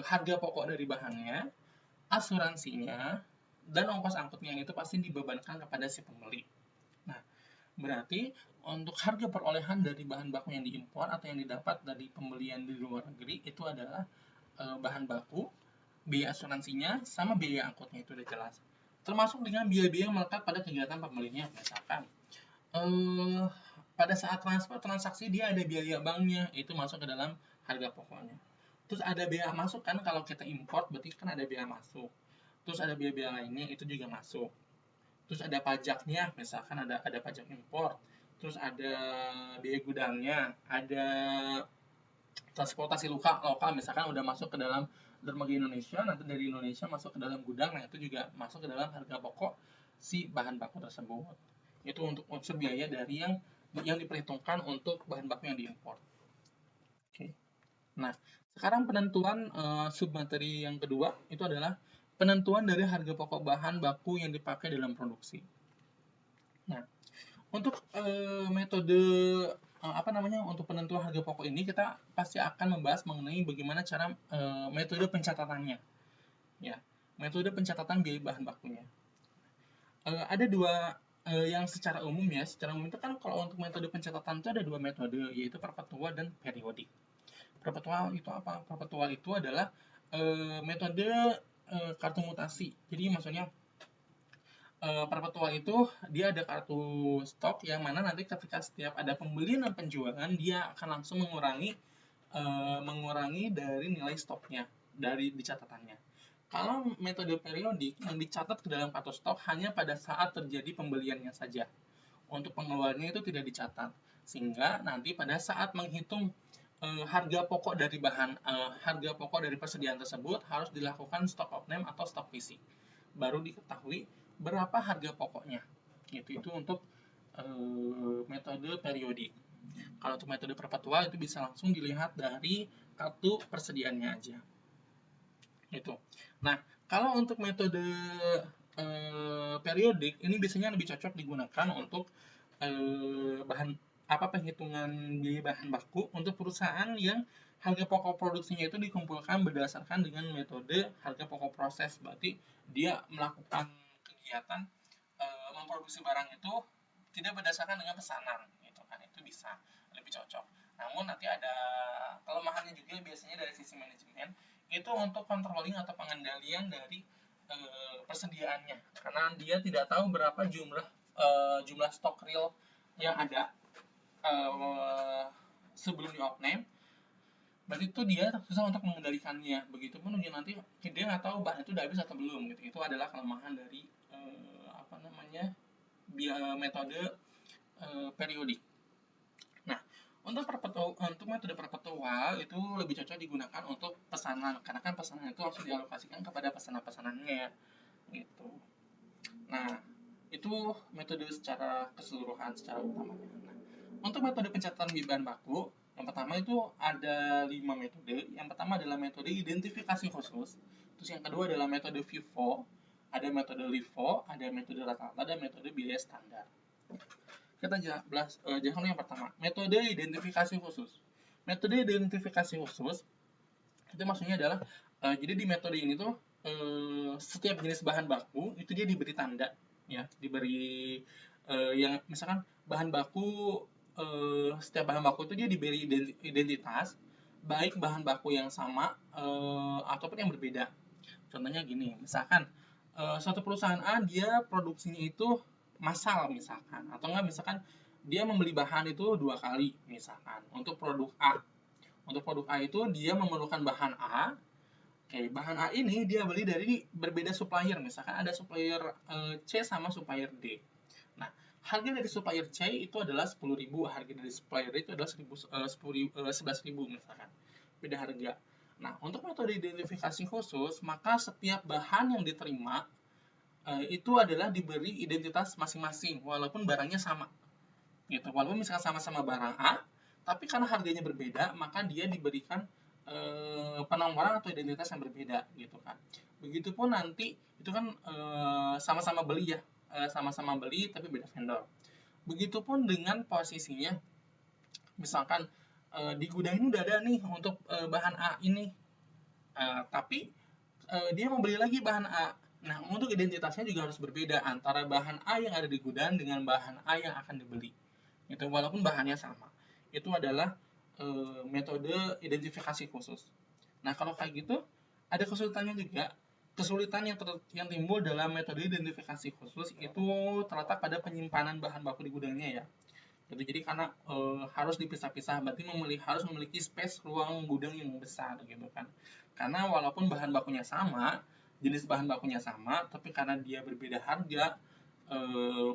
harga pokok dari bahannya, asuransinya, dan ongkos angkutnya itu pasti dibebankan kepada si pembeli. Nah, berarti untuk harga perolehan dari bahan baku yang diimpor atau yang didapat dari pembelian di luar negeri itu adalah bahan baku, biaya asuransinya, sama biaya angkutnya itu udah jelas. Termasuk dengan biaya-biaya yang melekat pada kegiatan pembelinya, misalkan eh, pada saat transfer transaksi dia ada biaya banknya, itu masuk ke dalam harga pokoknya. Terus ada biaya masuk kan, kalau kita import berarti kan ada biaya masuk. Terus ada biaya-biaya lainnya itu juga masuk. Terus ada pajaknya, misalkan ada pajak import. Terus ada biaya gudangnya, ada transportasi lokal, misalkan udah masuk ke dalam dermaga Indonesia, nanti dari Indonesia masuk ke dalam gudang, nah itu juga masuk ke dalam harga pokok si bahan baku tersebut. Itu untuk unsur biaya dari yang diperhitungkan untuk bahan baku yang diimpor. Oke. Nah, sekarang penentuan submateri yang kedua itu adalah penentuan dari harga pokok bahan baku yang dipakai dalam produksi. Nah, untuk metode apa namanya, untuk penentuan harga pokok ini kita pasti akan membahas mengenai bagaimana cara metode pencatatannya, ya, metode pencatatan biaya bahan bakunya. Ada dua yang secara umum ya, secara umum itu kan kalau untuk metode pencatatan itu ada dua metode, yaitu perpetual dan periodik. Perpetual itu apa? Perpetual itu adalah metode kartu mutasi. Jadi maksudnya perpetual itu dia ada kartu stok yang mana nanti ketika setiap ada pembelian dan penjualan dia akan langsung mengurangi dari nilai stoknya dari di catatannya. Kalau metode periodik yang dicatat ke dalam kartu stok hanya pada saat terjadi pembeliannya saja. Untuk pengeluarannya itu tidak dicatat. Sehingga nanti pada saat menghitung harga pokok dari harga pokok dari persediaan tersebut harus dilakukan stock of name atau stock fisik. Baru diketahui berapa harga pokoknya. Itu untuk metode periodik. Kalau untuk metode perpetual itu bisa langsung dilihat dari kartu persediaannya aja. Itu. Nah, kalau untuk metode periodik ini biasanya lebih cocok digunakan untuk penghitungan biaya bahan baku untuk perusahaan yang harga pokok produksinya itu dikumpulkan berdasarkan dengan metode harga pokok proses. Berarti dia melakukan kegiatan memproduksi barang itu tidak berdasarkan dengan pesanan, gitu kan, itu bisa lebih cocok. Namun nanti ada kelemahannya juga biasanya dari sisi manajemen, itu untuk controlling atau pengendalian dari persediaannya, karena dia tidak tahu berapa jumlah stok real yang ada sebelum di off name. Berarti itu dia susah untuk mengendalikannya. Begitupun nanti dia nggak tahu bahan itu udah habis atau belum, gitu. Itu adalah kelemahan dari metode periodik. Nah, untuk metode perpetual itu lebih cocok digunakan untuk pesanan, karena kan pesanan itu langsung dialokasikan kepada pesanan-pesanannya, gitu. Nah, itu metode secara keseluruhan, secara utamanya. Nah, untuk metode pencatatan bahan baku, yang pertama itu ada 5 metode. Yang pertama adalah metode identifikasi khusus. Terus yang kedua adalah metode FIFO, ada metode LIFO, ada metode rata-rata, dan metode biaya standar. Kita jelas yang pertama, metode identifikasi khusus. Metode identifikasi khusus itu maksudnya adalah jadi di metode ini tuh setiap jenis bahan baku itu dia diberi tanda, ya, diberi yang misalkan bahan baku setiap bahan baku itu dia diberi identitas, baik bahan baku yang sama ataupun yang berbeda. Contohnya gini, misalkan suatu perusahaan A dia produksinya itu massal misalkan, atau enggak misalkan dia membeli bahan itu 2 kali misalkan untuk produk A. Untuk produk A itu dia memerlukan bahan A. Oke, bahan A ini dia beli dari berbeda supplier, misalkan ada supplier C sama supplier D. Nah, harga dari supplier C itu adalah 10.000, harga dari supplier D itu adalah 11.000 misalkan. Beda harga. Nah, untuk metode identifikasi khusus, maka setiap bahan yang diterima itu adalah diberi identitas masing-masing, walaupun barangnya sama. Gitu. Walaupun misalkan sama-sama barang A, tapi karena harganya berbeda, maka dia diberikan penomoran atau identitas yang berbeda, gitu kan. Begitupun nanti itu kan sama-sama beli ya, sama-sama beli tapi beda vendor. Begitupun dengan posisinya, misalkan di gudang ini udah ada nih untuk bahan A ini, tapi dia mau beli lagi bahan A. Nah, untuk identitasnya juga harus berbeda antara bahan A yang ada di gudang dengan bahan A yang akan dibeli. Itu walaupun bahannya sama. Itu adalah metode identifikasi khusus. Nah, kalau kayak gitu, ada kesulitannya juga. Kesulitan yang timbul dalam metode identifikasi khusus itu terletak pada penyimpanan bahan baku di gudangnya ya. Jadi karena harus dipisah-pisah, berarti harus memiliki space ruang gudang yang besar gitu kan. Karena walaupun bahan bakunya sama, jenis bahan bakunya sama, tapi karena dia berbeda harga,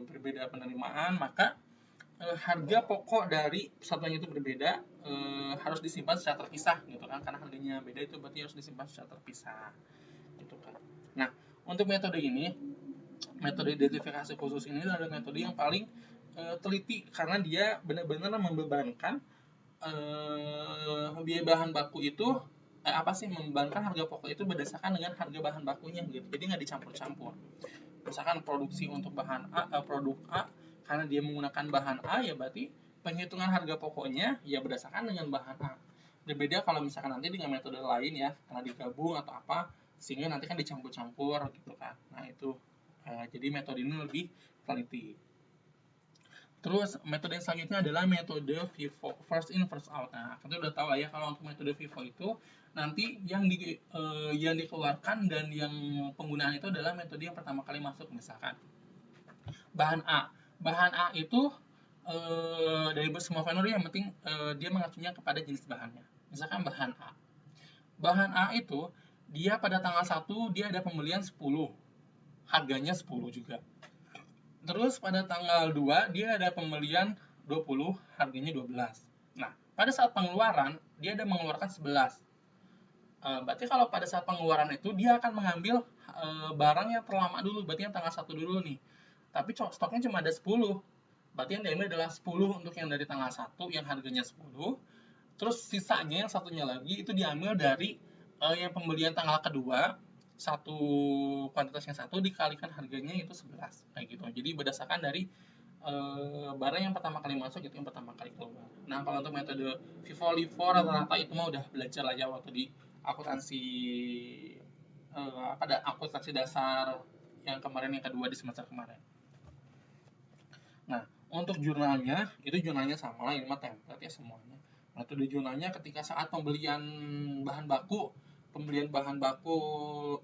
berbeda penerimaan, maka harga pokok dari satunya itu berbeda, harus disimpan secara terpisah gitu kan. Karena harganya beda itu berarti harus disimpan secara terpisah gitu kan. Nah, untuk metode ini, metode identifikasi khusus ini adalah metode yang paling teliti karena dia benar-benar membebankan biaya bahan baku itu membebankan harga pokok itu berdasarkan dengan harga bahan bakunya gitu. Jadi nggak dicampur-campur. Misalkan produksi untuk bahan A, produk A, karena dia menggunakan bahan A ya berarti penghitungan harga pokoknya ya berdasarkan dengan bahan A. Berbeda kalau misalkan nanti dengan metode lain ya, karena digabung atau apa, sehingga nanti kan dicampur-campur gitu kan. Nah itu jadi metode ini lebih teliti. Terus metode yang selanjutnya adalah metode FIFO, first in first out. Nah, kita udah tahu lah ya kalau untuk metode FIFO itu nanti yang dikeluarkan dan yang penggunaan itu adalah metode yang pertama kali masuk. Misalkan bahan A. Bahan A itu dari semua vendor yang penting dia mengacunya kepada jenis bahannya. Misalkan bahan A. Bahan A itu dia pada tanggal 1 dia ada pembelian 10. Harganya 10 juga. Terus pada tanggal 2 dia ada pembelian 20, harganya 12. Nah, pada saat pengeluaran dia ada mengeluarkan 11. Berarti kalau pada saat pengeluaran itu dia akan mengambil barang yang terlama dulu, berarti yang tanggal 1 dulu nih. Tapi stoknya cuma ada 10. Berarti yang diambil adalah 10 untuk yang dari tanggal 1 yang harganya 10. Terus sisanya yang satunya lagi itu diambil dari yang pembelian tanggal kedua, satu kuantitasnya 1 dikalikan harganya itu 11 kayak gitu. Jadi berdasarkan dari barang yang pertama kali masuk itu yang pertama kali keluar. Nah, kalau untuk metode FIFO LIFO rata-rata itu mah udah belajar aja waktu di akuntansi akuntansi dasar yang kemarin yang kedua di semester kemarin. Nah, untuk jurnalnya sama, ini mah template ya semuanya. Metode jurnalnya ketika saat pembelian bahan baku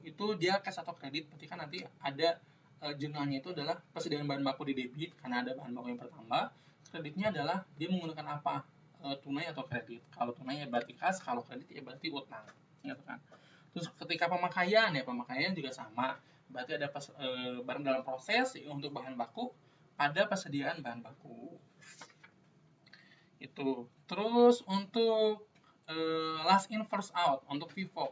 itu dia cash atau kredit, berarti kan nanti ada jurnalnya itu adalah persediaan bahan baku di debit karena ada bahan baku yang bertambah. Kreditnya adalah dia menggunakan apa, tunai atau kredit. Kalau tunai ya berarti kas, kalau kredit ya berarti utang, gitu kan. Terus ketika pemakaian juga sama, berarti ada barang dalam proses untuk bahan baku, ada persediaan bahan baku. Itu. Terus untuk last in first out untuk FIFO.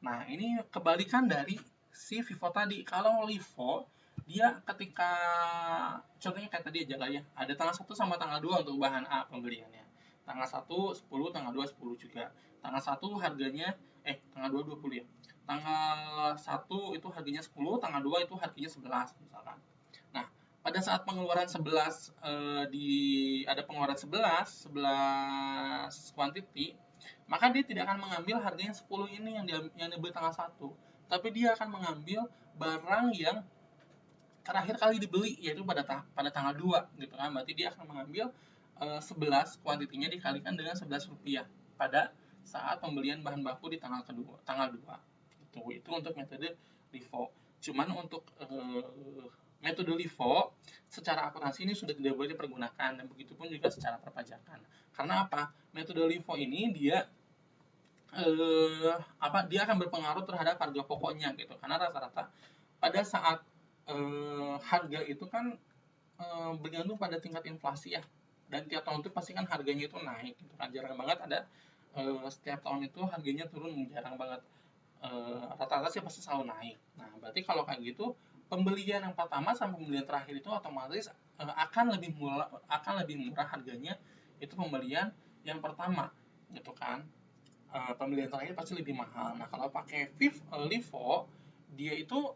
Nah, ini kebalikan dari si FIFO tadi. Kalau LIFO dia ketika contohnya kayak tadi aja lah ya. Ada tanggal 1 sama tanggal 2 untuk bahan A pembeliannya. Tanggal 1 10, tanggal 2 10 juga. Tanggal 1 harganya tanggal 2 20 ya. Tanggal 1 itu harganya 10, tanggal 2 itu harganya 11 misalkan. Nah, pada saat pengeluaran 11 ada pengeluaran 11 quantity, maka dia tidak akan mengambil harga yang 10 ini yang dibeli tanggal 1, tapi dia akan mengambil barang yang terakhir kali dibeli yaitu pada tanggal 2 gitu kan. Berarti dia akan mengambil 11 kuantitinya dikalikan dengan 11 rupiah pada saat pembelian bahan baku di tanggal 2. Itu untuk metode LIFO. Cuman untuk metode LIFO secara akuntansi ini sudah tidak boleh dipergunakan, dan begitupun juga secara perpajakan. Karena apa? Metode LIFO ini dia dia akan berpengaruh terhadap harga pokoknya gitu. Karena rata-rata pada saat harga itu kan bergantung pada tingkat inflasi ya. Dan tiap tahun itu pasti kan harganya itu naik gitu kan. Jarang banget ada setiap tahun itu harganya turun, jarang banget. Rata-rata sih pasti selalu naik. Nah, berarti kalau kayak gitu pembelian yang pertama sampai pembelian terakhir itu otomatis akan lebih murah harganya itu pembelian yang pertama gitu kan. Pembelian terakhir pasti lebih mahal. Nah, kalau pakai LIFO dia itu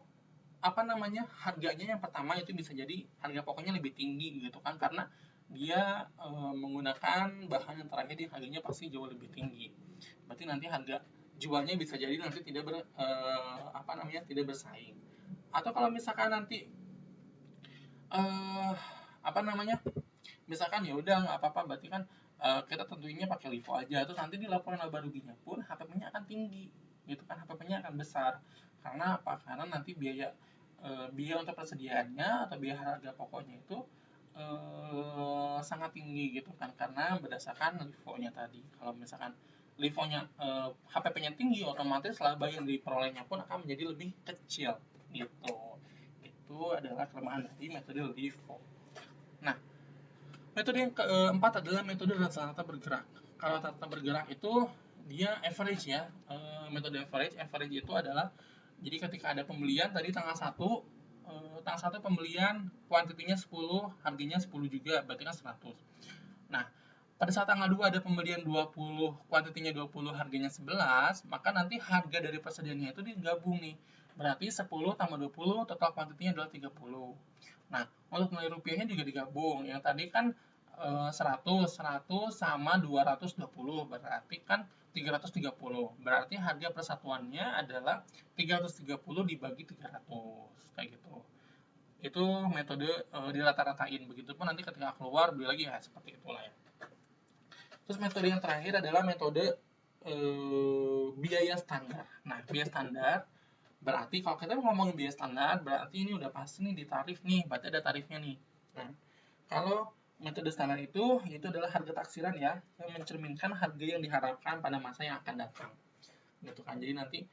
harganya yang pertama itu bisa jadi harga pokoknya lebih tinggi gitu kan, karena dia menggunakan bahan yang terakhir di harganya pasti jauh lebih tinggi. Berarti nanti harga jualnya bisa jadi nanti tidak bersaing. Atau kalau misalkan nanti eh misalkan ya udah nggak apa-apa, berarti kan kita tentunya pakai LIFO aja, terus nanti di laporan laba ruginya pun HPP-nya akan tinggi gitu kan, HPP-nya akan besar. Karena apa? Karena nanti biaya untuk persediaannya atau biaya harga pokoknya itu sangat tinggi gitu kan, karena berdasarkan LIFO-nya tadi. Kalau misalkan LIFO-nya HPP-nya tinggi, otomatis laba yang diperolehnya pun akan menjadi lebih kecil gitu. Itu adalah kelemahan dari metode LIFO. Nah, metode yang keempat adalah metode rata-rata bergerak. Kalau rata-rata bergerak itu dia average ya. Metode average itu adalah, jadi ketika ada pembelian tadi tanggal 1 pembelian kuantitinya 10, harganya 10 juga, berarti kan 100. Nah, pada saat tanggal 2 ada pembelian 20, kuantitinya 20, harganya 11, maka nanti harga dari persediaannya itu digabung nih. Berarti 10 tambah 20, total kuantitinya adalah 30. Nah, untuk nilai rupiahnya juga digabung. Yang tadi kan 100 sama 220, berarti kan 330. Berarti harga persatuannya adalah 330 dibagi 300, kayak gitu. Itu metode dirata-ratain. Begitupun nanti ketika keluar beli lagi ya seperti itulah ya. Terus metode yang terakhir adalah metode biaya standar. Nah, biaya standar berarti kalau kita ngomongin biaya standar, berarti ini udah pasti nih di tarif nih, berarti ada tarifnya nih. Nah, kalau metode standar itu adalah harga taksiran ya, yang mencerminkan harga yang diharapkan pada masa yang akan datang. Gitu kan. Jadi nanti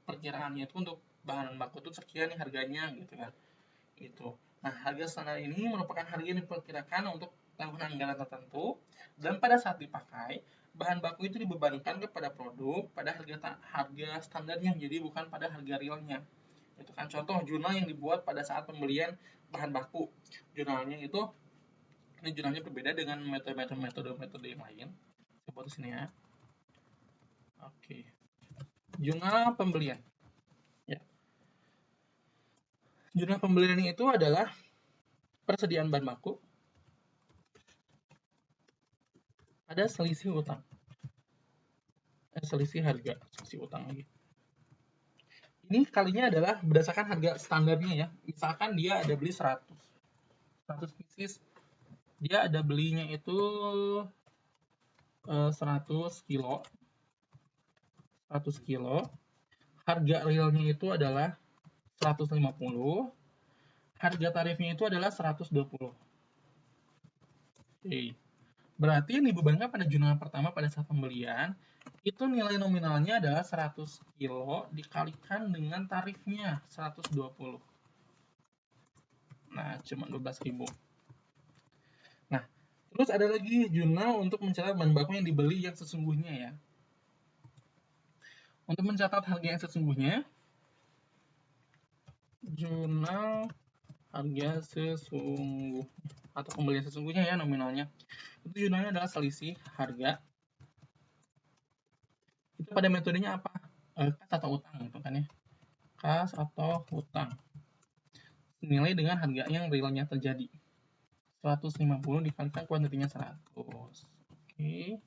perkiraannya itu untuk bahan baku itu sekian nih harganya gitu kan. Itu. Nah, harga standar ini merupakan harga yang diperkirakan untuk tahun anggaran tertentu, dan pada saat dipakai bahan baku itu dibebankan kepada produk pada harga standarnya, jadi bukan pada harga realnya. Itu kan contoh jurnal yang dibuat pada saat pembelian bahan baku. Jurnalnya berbeda dengan metode yang lain. Saya buat di sini ya. Oke. Jurnal pembelian. Ya. Jurnal pembelian itu adalah persediaan bahan baku ada selisih utang. Selisih harga, selisih utang lagi. Ini kalinya adalah berdasarkan harga standarnya ya. Misalkan dia ada beli 100 pieces, dia ada belinya itu 100 kilo. Harga realnya itu adalah 150. Harga tarifnya itu adalah 120. Oke. Berarti yang dibebankan pada jurnal pertama pada saat pembelian itu nilai nominalnya adalah 100 kilo dikalikan dengan tarifnya 120. Nah, cuma 12.000. Nah, terus ada lagi jurnal untuk mencatat bahan baku yang dibeli yang sesungguhnya ya. Untuk mencatat harga yang sesungguhnya, jurnal harga sesungguhnya atau pembelian sesungguhnya ya nominalnya. Itu jurnalnya adalah selisih harga. Itu pada metodenya apa? Kas atau utang gitu kan ya. Kas atau utang. Nilai dengan harga yang realnya terjadi. 150 dikalikan kuantitinya 100. Oke.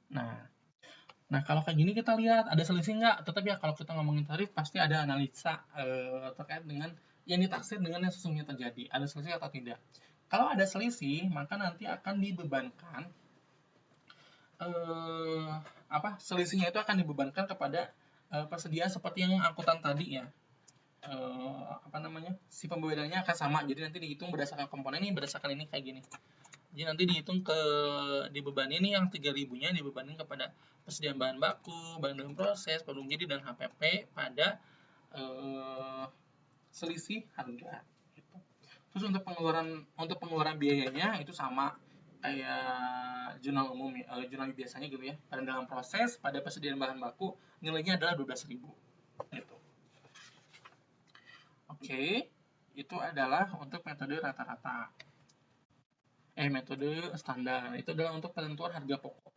Nah, kalau kayak gini kita lihat ada selisih nggak? Tetap ya, kalau kita ngomongin tarif pasti ada analisa terkait dengan yang ditaksir dengan yang sesungguhnya terjadi. Ada selisih atau tidak? Kalau ada selisih, maka nanti akan dibebankan selisihnya itu akan dibebankan kepada persedia seperti yang angkutan tadi ya. Si pembedaannya akan sama, jadi nanti dihitung berdasarkan komponen ini, berdasarkan ini kayak gini. Jadi nanti dihitung dibebani ini yang 3.000-nya dibebankan kepada persediaan bahan baku, bahan dalam proses, produk jadi dan HPP pada selisih harga. Gitu. Terus untuk pengeluaran biayanya itu sama kayak jurnal umum jurnal biasanya gitu ya. Pada dalam proses, pada persediaan bahan baku nilainya adalah 12.000. Gitu. Oke, itu adalah untuk metode rata-rata. Metode standar. Itu adalah untuk penentuan harga pokok.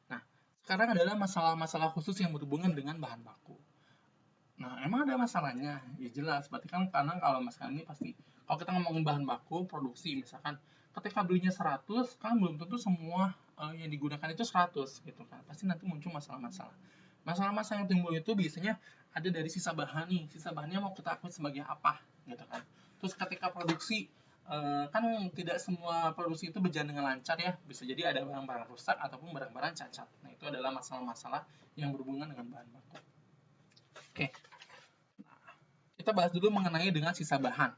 Nah, sekarang adalah masalah-masalah khusus yang berhubungan dengan bahan baku. Nah, emang ada masalahnya? Ya jelas, berarti kan karena kalau misalkan ini pasti, kalau kita ngomongin bahan baku, produksi misalkan, ketika belinya 100, kan belum tentu semua yang digunakan itu 100 gitu kan. Pasti nanti muncul masalah-masalah. Masalah-masalah yang timbul itu biasanya ada dari sisa bahan nih, sisa bahannya mau kita akui sebagai apa gitu kan. Terus ketika produksi, kan tidak semua produksi itu berjalan dengan lancar ya, bisa jadi ada barang-barang rusak ataupun barang-barang cacat. Nah, itu adalah masalah-masalah yang berhubungan dengan bahan baku. Oke, kita bahas dulu mengenai dengan sisa bahan.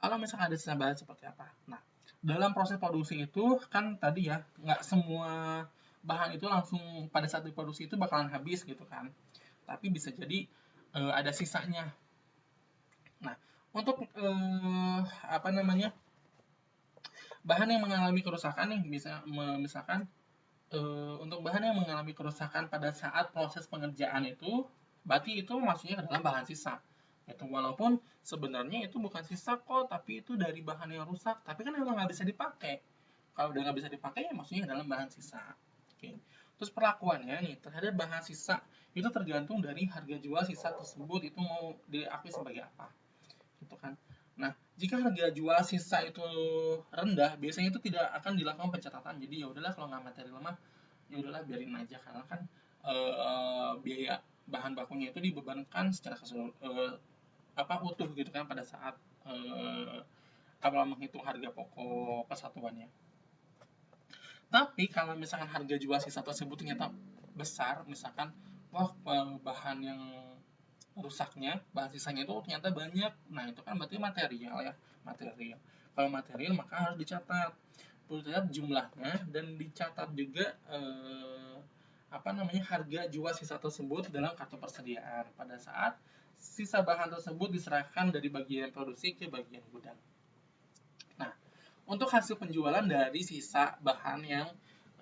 Kalau misalkan ada sisa bahan seperti apa? Nah, dalam proses produksi itu kan tadi ya, nggak semua bahan itu langsung pada saat diproduksi itu bakalan habis gitu kan. Tapi bisa jadi ada sisanya. Nah, untuk apa namanya, bahan yang mengalami kerusakan nih, misalkan untuk bahan yang mengalami kerusakan pada saat proses pengerjaan itu, berarti itu maksudnya adalah bahan sisa. Itu walaupun sebenarnya itu bukan sisa kok, tapi itu dari bahan yang rusak, tapi kan emang nggak bisa dipakai. Kalau udah nggak bisa dipakai, ya maksudnya adalah bahan sisa. Oke. Terus perlakuannya nih terhadap bahan sisa itu tergantung dari harga jual sisa tersebut itu mau diakui sebagai apa, gitu kan. Nah, jika harga jual sisa itu rendah, biasanya itu tidak akan dilakukan pencatatan. Jadi ya udahlah kalau nggak materi lemah, ya udahlah biarin aja karena kan biaya bahan bakunya itu dibebankan secara utuh gitu kan pada saat awal menghitung harga pokok kesatuannya. Tapi kalau misalkan harga jual sisa tersebut ternyata besar, misalkan wah bahan yang rusaknya, bahan sisanya itu ternyata banyak, nah itu kan berarti material ya, material. Kalau material maka harus dicatat, jumlahnya dan dicatat juga apa namanya, harga jual sisa tersebut dalam kartu persediaan pada saat sisa bahan tersebut diserahkan dari bagian produksi ke bagian gudang. Nah, untuk hasil penjualan dari sisa bahan yang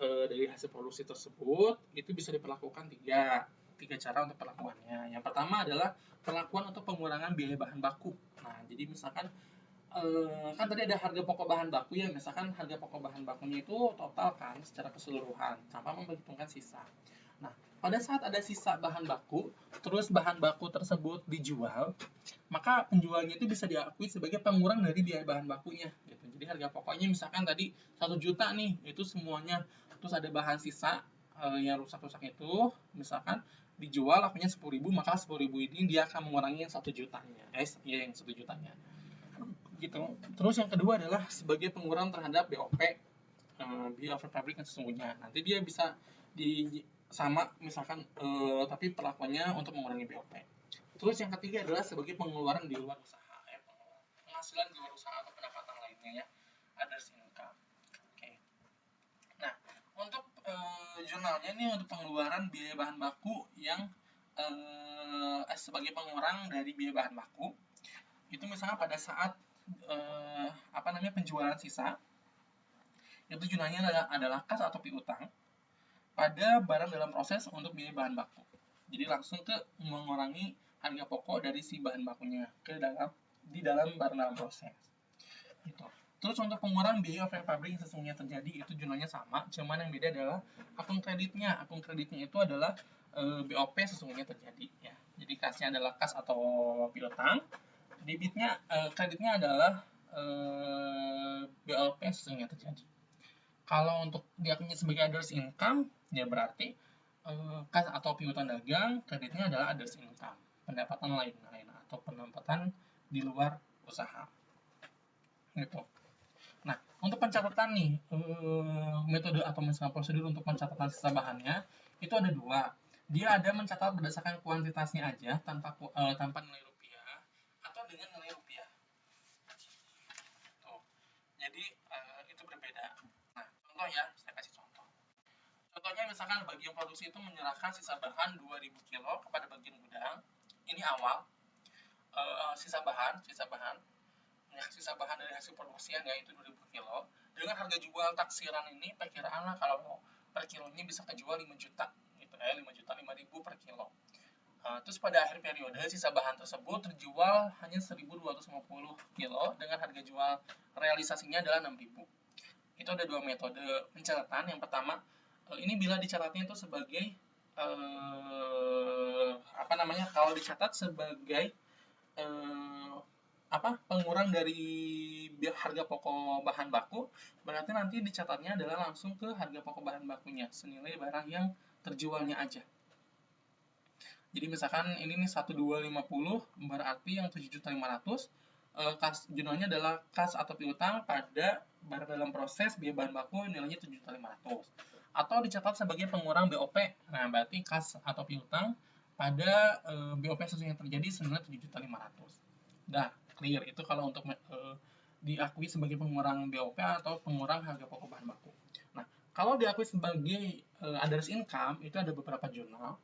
dari hasil produksi tersebut itu bisa diperlakukan tiga cara untuk perlakuannya. Yang pertama adalah perlakuan untuk pengurangan biaya bahan baku. Nah, jadi misalkan kan tadi ada harga pokok bahan baku ya, misalkan harga pokok bahan bakunya itu total kan secara keseluruhan tanpa memperhitungkan sisa. Nah, pada saat ada sisa bahan baku, terus bahan baku tersebut dijual, maka penjualnya itu bisa diakui sebagai pengurang dari biaya bahan bakunya gitu. Jadi harga pokoknya misalkan tadi 1 juta nih, itu semuanya, terus ada bahan sisa yang rusak-rusak itu misalkan dijual lakunya 10.000, maka 10.000 ini dia akan mengurangi yang 1 jutanya. Ya yang 1 jutanya. Gitu. Terus yang kedua adalah sebagai pengurang terhadap BOP, biaya over pabrik yang sesungguhnya. Nanti dia bisa di sama misalkan tapi perlakuannya untuk mengurangi BOP. Terus yang ketiga adalah sebagai pengeluaran di luar usaha, penghasilan di luar usaha atau pendapatan lainnya ya, others income. Oke. Nah, untuk jurnalnya nih untuk pengeluaran biaya bahan baku yang sebagai pengurang dari biaya bahan baku itu misalnya pada saat penjualan sisa itu jurnalnya adalah kas atau piutang pada barang dalam proses untuk biaya bahan baku. Jadi langsung ke mengurangi harga pokok dari si bahan bakunya di dalam barang dalam proses. Gitu. Terus untuk pengurangan biaya over pabrik yang sesungguhnya terjadi itu jurnalnya sama, cuman yang beda adalah akun kreditnya. Akun kreditnya itu adalah BOP sesungguhnya terjadi ya. Jadi kasnya adalah kas atau piutang, debitnya kreditnya adalah BOP sesungguhnya terjadi. Kalau untuk diakuinya sebagai others income, ya berarti kas atau piutang dagang, kreditnya adalah others income, pendapatan lain-lain atau pendapatan di luar usaha. Gitu. Nah, untuk pencatatan nih, metode atau misalnya prosedur untuk pencatatan sisa bahannya, itu ada dua. Dia ada mencatat berdasarkan kuantitasnya aja, tanpa nilai rupiah, atau dengan nilai rupiah. Tuh. Jadi, itu berbeda. Nah, contoh ya, saya kasih contoh. Contohnya misalkan bagian produksi itu menyerahkan sisa bahan 2000 kilo kepada bagian gudang. Ini awal. Sisa bahan dari hasil produksian yaitu 2000 kilo dengan harga jual taksiran ini perkiraan lah kalau per kilonya bisa kejual 5 juta gitu ya, 5 juta 5.000 per kilo. Terus pada akhir periode sisa bahan tersebut terjual hanya 1250 kilo dengan harga jual realisasinya adalah 6.000. Itu ada dua metode pencatatan. Yang pertama, ini bila dicatatnya itu sebagai kalau dicatat sebagai pengurang dari harga pokok bahan baku, berarti nanti dicatatnya adalah langsung ke harga pokok bahan bakunya senilai barang yang terjualnya aja. Jadi misalkan ini nih 1250, berarti yang 7.500.000 jurnalnya adalah kas atau piutang pada barang dalam proses biaya bahan baku nilainya 7.500.000. Atau dicatat sebagai pengurang BOP. Nah, berarti kas atau piutang pada BOP sesuatu yang terjadi senilai 7.500.000. Dah, clear. Itu kalau untuk diakui sebagai pengurang BOP atau pengurang harga pokok bahan baku. Nah, kalau diakui sebagai others income, itu ada beberapa jurnal.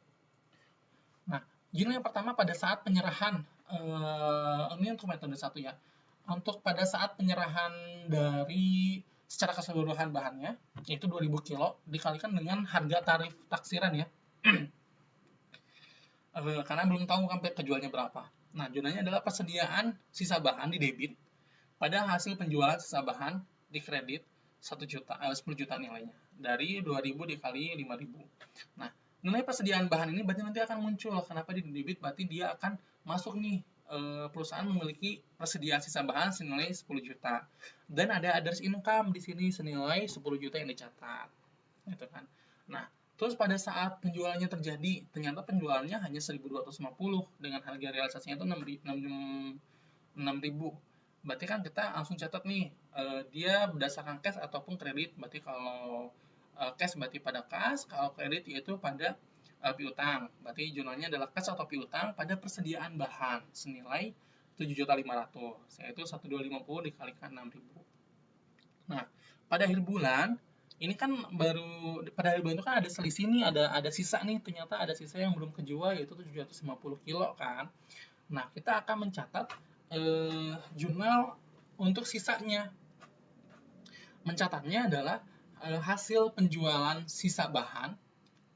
Nah, jurnal yang pertama pada saat penyerahan, ini untuk metode 1 ya. Untuk pada saat penyerahan dari secara keseluruhan bahannya, yaitu 2000 kilo, dikalikan dengan harga tarif taksiran ya. Karena belum tahu sampai kejualnya berapa. Nah, jurnalnya adalah persediaan sisa bahan di debit pada hasil penjualan sisa bahan di kredit 10 juta nilainya. Dari 2000 dikali 5000. Nah, nilai persediaan bahan ini berarti nanti akan muncul. Kenapa di debit? Berarti dia akan masuk nih, perusahaan memiliki persediaan sisa bahan senilai 10 juta. Dan ada others income di sini senilai 10 juta yang dicatat. Gitu kan. Nah, terus pada saat penjualannya terjadi, ternyata penjualannya hanya 1.250 dengan harga realisasinya itu 6.000. Berarti kan kita langsung catat nih, dia berdasarkan cash ataupun kredit. Berarti kalau cash berarti pada kas, kalau kredit yaitu pada piutang. Berarti jurnalnya adalah kas atau piutang pada persediaan bahan senilai 7.500.000, yaitu 1.250 dikalikan 6.000. Nah, pada akhir bulan ini kan pada akhir bulan itu kan ada selisih nih, ada sisa nih, ternyata ada sisa yang belum kejual yaitu 750 kilo kan. Nah, kita akan mencatat jurnal untuk sisanya. Mencatatnya adalah hasil penjualan sisa bahan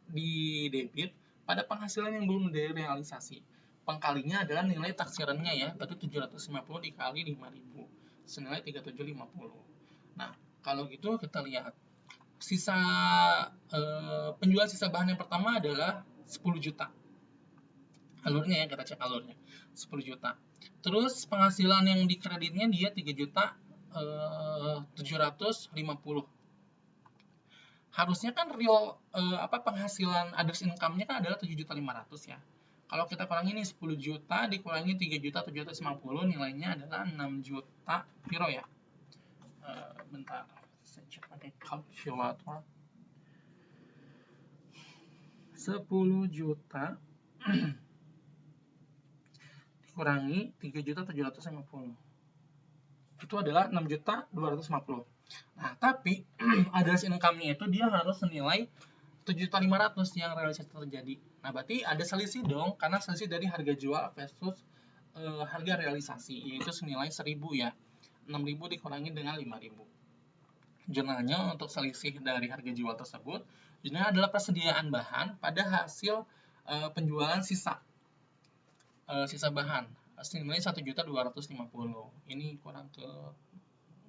di debit pada penghasilan yang belum direalisasi. Pengkalinya adalah nilai taksirannya ya, berarti 750 dikali 5000 senilai 3750. Nah, kalau gitu kita lihat sisa penjualan sisa bahan yang pertama adalah 10 juta. Alurnya ya, kita cek alurnya 10 juta. Terus penghasilan yang di kreditnya dia 3.750. Harusnya kan real penghasilan others income-nya kan adalah 7.500.000 ya. Kalau kita kurangi nih 10 juta dikurangi 3.750 nilainya adalah 6 juta piro ya. Bentar, saya cek pakai kalkulator. 10 juta dikurangi 3.750. Itu adalah 6.250. Nah, tapi others income-nya itu dia harus senilai 7.500 yang realisasi terjadi. Nah, berarti ada selisih dong, karena selisih dari harga jual versus harga realisasi, yaitu senilai 1.000 ya. 6.000 dikurangi dengan 5.000. Jurnalnya untuk selisih dari harga jual tersebut, jurnalnya adalah persediaan bahan pada hasil penjualan sisa bahan senilai 1.250. Ini kurang ke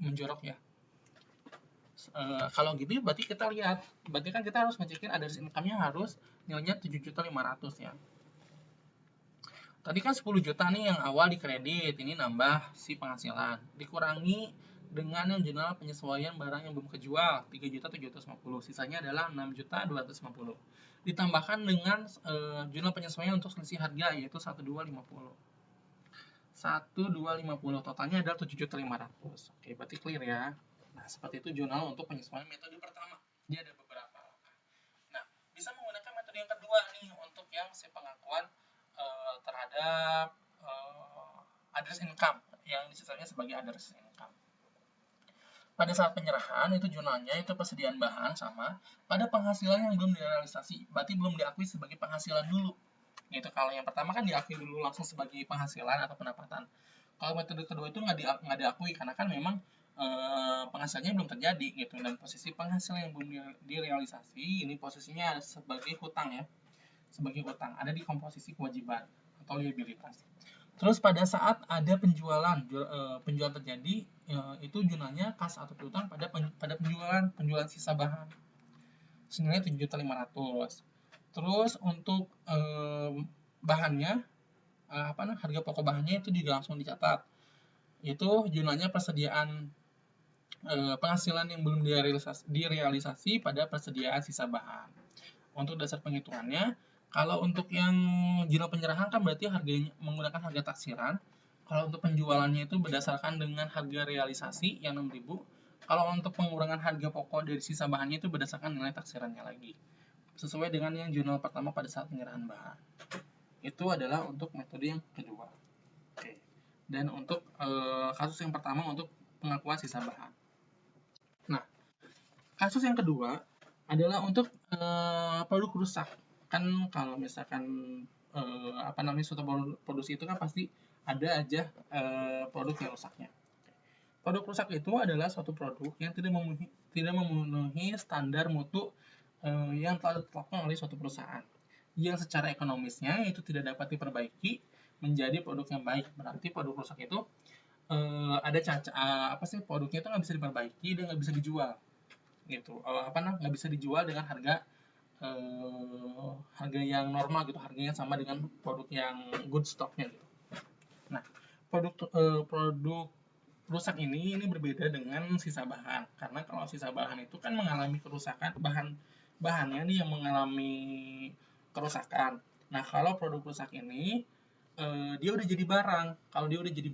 menjorok ya. Kalau gitu berarti kita lihat, berarti kan kita harus ngecekin others income-nya harus nilainya 7.500.000 ya. Tadi kan 10 juta nih yang awal di kredit, ini nambah si penghasilan, dikurangi dengan yang jurnal penyesuaian barang yang belum kejual 3.750, sisanya adalah 6.250. Ditambahkan dengan jurnal penyesuaian untuk selisih harga yaitu 1.250. 1.250 totalnya adalah 7.500. Oke, berarti clear ya. Nah, seperti itu jurnal untuk penyesuaian metode pertama. Dia ada beberapa langkah. Nah, bisa menggunakan metode yang kedua nih untuk yang si pengakuan terhadap others income yang disebutnya sebagai others income. Pada saat penyerahan itu jurnalnya itu persediaan bahan sama pada penghasilan yang belum direalisasi, berarti belum diakui sebagai penghasilan dulu. Gitu. Kalau yang pertama kan diakui dulu langsung sebagai penghasilan atau pendapatan. Kalau metode kedua itu nggak diakui karena kan memang penghasilannya belum terjadi gitu, dan posisi penghasilan yang belum direalisasi ini posisinya sebagai hutang ya, sebagai hutang ada di komposisi kewajiban atau liabilitas. Terus pada saat ada penjualan terjadi itu jurnalnya kas atau piutang pada penjualan sisa bahan senilai 7.500. Terus untuk bahannya, harga pokok bahannya itu juga langsung dicatat. Itu jumlahnya persediaan penghasilan yang belum direalisasi pada persediaan sisa bahan. Untuk dasar penghitungannya, kalau untuk yang jurnal penyerahan kan berarti harganya menggunakan harga taksiran. Kalau untuk penjualannya itu berdasarkan dengan harga realisasi yang 6.000. Kalau untuk pengurangan harga pokok dari sisa bahannya itu berdasarkan nilai taksirannya lagi. Sesuai dengan yang jurnal pertama pada saat penyerahan bahan. Itu adalah untuk metode yang kedua. Oke. Dan untuk kasus yang pertama untuk pengakuan sisa bahan. Nah, kasus yang kedua adalah untuk produk rusak. Kan kalau misalkan suatu produksi itu kan pasti ada aja produk yang rusaknya. Produk rusak itu adalah suatu produk yang tidak memenuhi standar mutu yang telah ditetapkan oleh suatu perusahaan, yang secara ekonomisnya itu tidak dapat diperbaiki menjadi produk yang baik. Berarti produk rusak itu ada produknya itu nggak bisa diperbaiki dan nggak bisa dijual gitu. Nggak bisa dijual dengan harga yang normal gitu, harganya sama dengan produk yang good stocknya gitu. Nah, produk rusak ini berbeda dengan sisa bahan, karena kalau sisa bahan itu kan mengalami kerusakan, bahannya nih yang mengalami kerusakan. Nah, kalau produk rusak ini dia udah jadi barang. Kalau dia udah jadi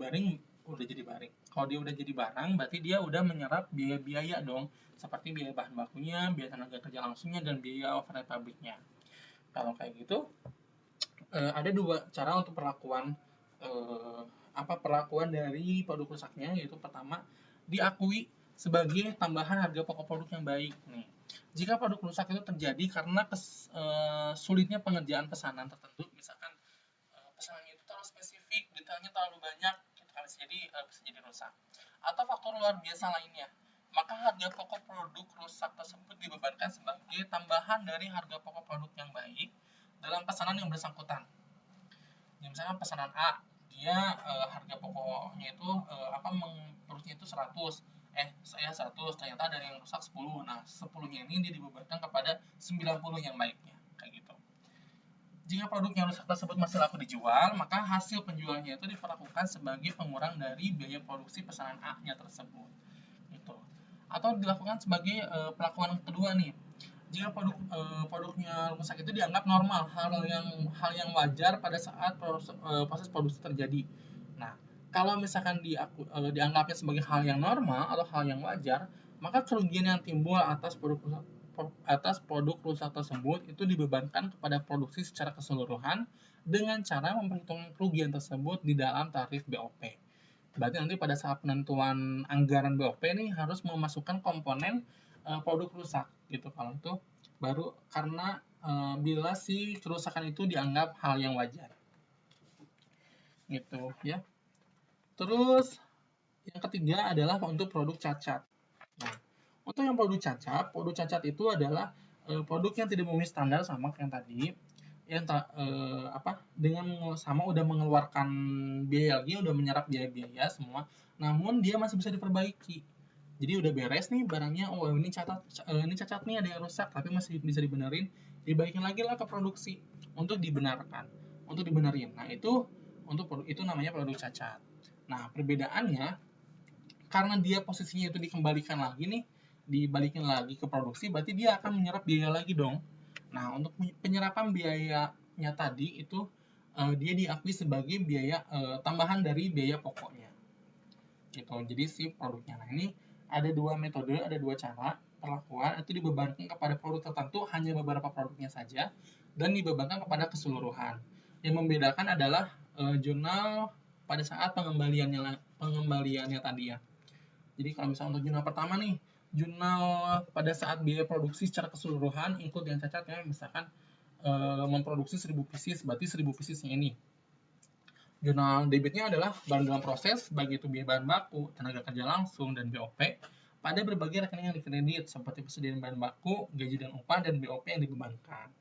barang, berarti dia udah menyerap biaya-biaya dong, seperti biaya bahan bakunya, biaya tenaga kerja langsungnya, dan biaya overhead pabriknya. Kalau kayak gitu, ada dua cara untuk perlakuan dari produk rusaknya, yaitu pertama, diakui sebagai tambahan harga pokok produk yang baik. Nih, jika produk rusak itu terjadi karena sulitnya pengerjaan pesanan tertentu, misalkan pesanannya itu terlalu spesifik, detailnya terlalu banyak, itu kan bisa jadi rusak. Atau faktor luar biasa lainnya, maka harga pokok produk rusak tersebut dibebankan sebagai tambahan dari harga pokok produk yang baik dalam pesanan yang bersangkutan. Misalnya pesanan A, dia harga pokoknya itu produknya itu 100, 100, ternyata ada yang rusak 10. Nah, 10-nya ini dia dibebankan kepada 90 yang baiknya, kayak gitu. Jika produk yang rusak tersebut masih laku dijual, maka hasil penjualnya itu diperlakukan sebagai pengurang dari biaya produksi pesanan A-nya tersebut. Gitu. Atau dilakukan sebagai pelakuan kedua nih. Jika produknya rusak itu dianggap normal, hal yang wajar pada saat proses produksi terjadi. Nah, kalau misalkan dianggapnya sebagai hal yang normal atau hal yang wajar, maka kerugian yang timbul atas produk rusak tersebut itu dibebankan kepada produksi secara keseluruhan dengan cara memperhitungkan kerugian tersebut di dalam tarif BOP. Berarti nanti pada saat penentuan anggaran BOP nih harus memasukkan komponen produk rusak gitu. Kalau itu baru karena bila si kerusakan itu dianggap hal yang wajar gitu ya. Terus yang ketiga adalah untuk produk cacat. Nah, untuk yang produk cacat itu adalah produk yang tidak memenuhi standar sama kayak yang tadi, yang dengan sama udah mengeluarkan biaya lagi, udah menyerap biaya semua, namun dia masih bisa diperbaiki. Jadi udah beres nih barangnya, ini cacat nih, ada yang rusak, tapi masih bisa dibenerin, dibalikin lagi lah ke produksi untuk dibenerin. Nah, itu namanya produk cacat. Nah, perbedaannya karena dia posisinya itu dibalikin lagi ke produksi, berarti dia akan menyerap biaya lagi dong. Nah, untuk penyerapan biayanya tadi itu dia diakui sebagai biaya tambahan dari biaya pokoknya. Gitu. Jadi si produknya. Nah, ini ada dua metode, ada dua cara perlakuan, itu dibebankan kepada produk tertentu hanya beberapa produknya saja, dan dibebankan kepada keseluruhan. Yang membedakan adalah jurnal pada saat pengembaliannya tadi ya. Jadi kalau misalnya untuk jurnal pertama nih, jurnal pada saat biaya produksi secara keseluruhan include yang cacat ya, misalkan memproduksi 1000 pieces, berarti 1000 piecesnya ini. Jurnal debitnya adalah barang dalam proses, baik itu biaya bahan baku, tenaga kerja langsung, dan BOP, pada berbagai rekening yang dikredit, seperti persediaan bahan baku, gaji dan upah, dan BOP yang dibebankan.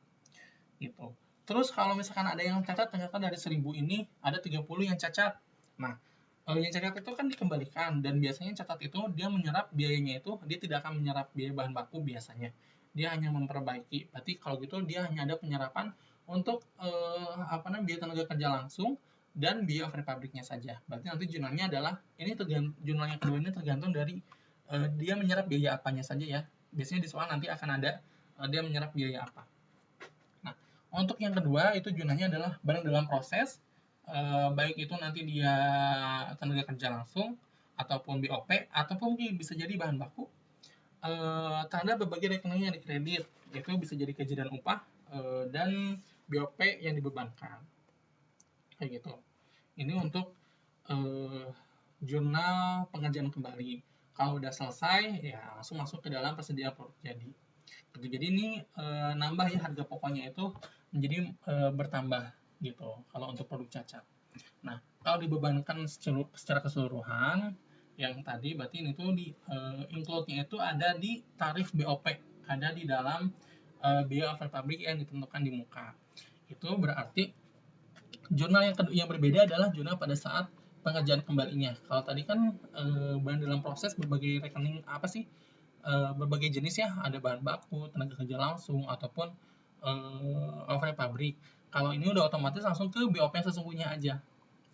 Gitu. Terus kalau misalkan ada yang cacat, ternyata dari 1000 ini, ada 30 yang cacat. Nah, yang cacat itu kan dikembalikan, dan biasanya cacat itu dia menyerap biayanya itu, dia tidak akan menyerap biaya bahan baku biasanya. Dia hanya memperbaiki. Berarti kalau gitu dia hanya ada penyerapan untuk biaya tenaga kerja langsung dan biaya overhead pabriknya saja. Berarti nanti jurnalnya adalah jurnal yang kedua ini tergantung dari dia menyerap biaya apanya saja ya. Biasanya di soal nanti akan ada dia menyerap biaya apa. Nah, untuk yang kedua itu jurnalnya adalah barang dalam proses, baik itu nanti dia tenaga kerja langsung ataupun BOP ataupun bisa jadi bahan baku. Tanda berbagai rekening yang dikredit, yaitu bisa jadi gaji dan upah dan BOP yang dibebankan. Kayak gitu. Ini untuk jurnal pengerjaan kembali. Kalau udah selesai, ya langsung masuk ke dalam persediaan produk jadi. Jadi ini nambah ya harga pokoknya itu menjadi bertambah gitu kalau untuk produk cacat. Nah, kalau dibebankan secara keseluruhan yang tadi berarti ini tuh di include-nya itu ada di tarif BOP, ada di dalam biaya overhead pabrik yang ditentukan di muka. Itu berarti jurnal yang berbeda adalah jurnal pada saat pengerjaan kembalinya. Kalau tadi kan bahan dalam proses berbagai rekening berbagai jenis ya, ada bahan baku, tenaga kerja langsung ataupun overhead pabrik. Kalau ini udah otomatis langsung ke BOP yang sesungguhnya aja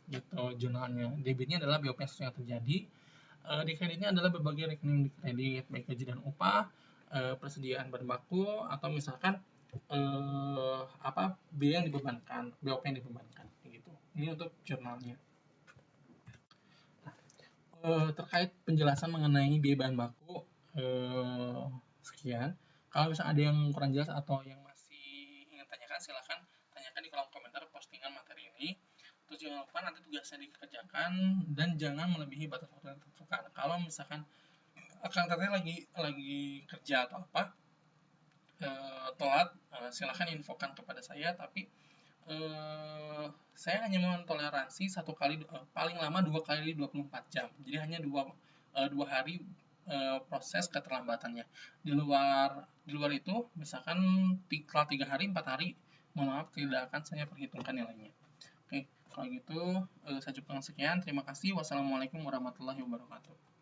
gitu jurnalnya. Debitnya adalah BOP yang terjadi. Di kreditnya adalah berbagai rekening di kredit, baik gaji dan upah, persediaan bahan baku, atau misalkan biaya yang dibebankan, BOP yang dibebankan, gitu. Ini untuk jurnalnya. Terkait penjelasan mengenai biaya bahan baku, sekian. Kalau misalnya ada yang kurang jelas atau yang masih ingin tanyakan, silahkan tanyakan di kolom komentar postingan materi ini. Terus jangan lupa nanti tugasnya dikerjakan dan jangan melebihi batas waktu yang ditentukan. Kalau misalkan akan teteh lagi kerja atau apa telat, silahkan infokan kepada saya. Tapi saya hanya mentoleransi paling lama 2 kali 24 jam. Jadi hanya dua hari proses keterlambatannya. Di luar itu, misalkan setelah 3 hari, 4 hari, mohon maaf tidak akan saya perhitungkan nilainya. Oke, kalau gitu saya cukupkan sekian. Terima kasih. Wassalamualaikum warahmatullahi wabarakatuh.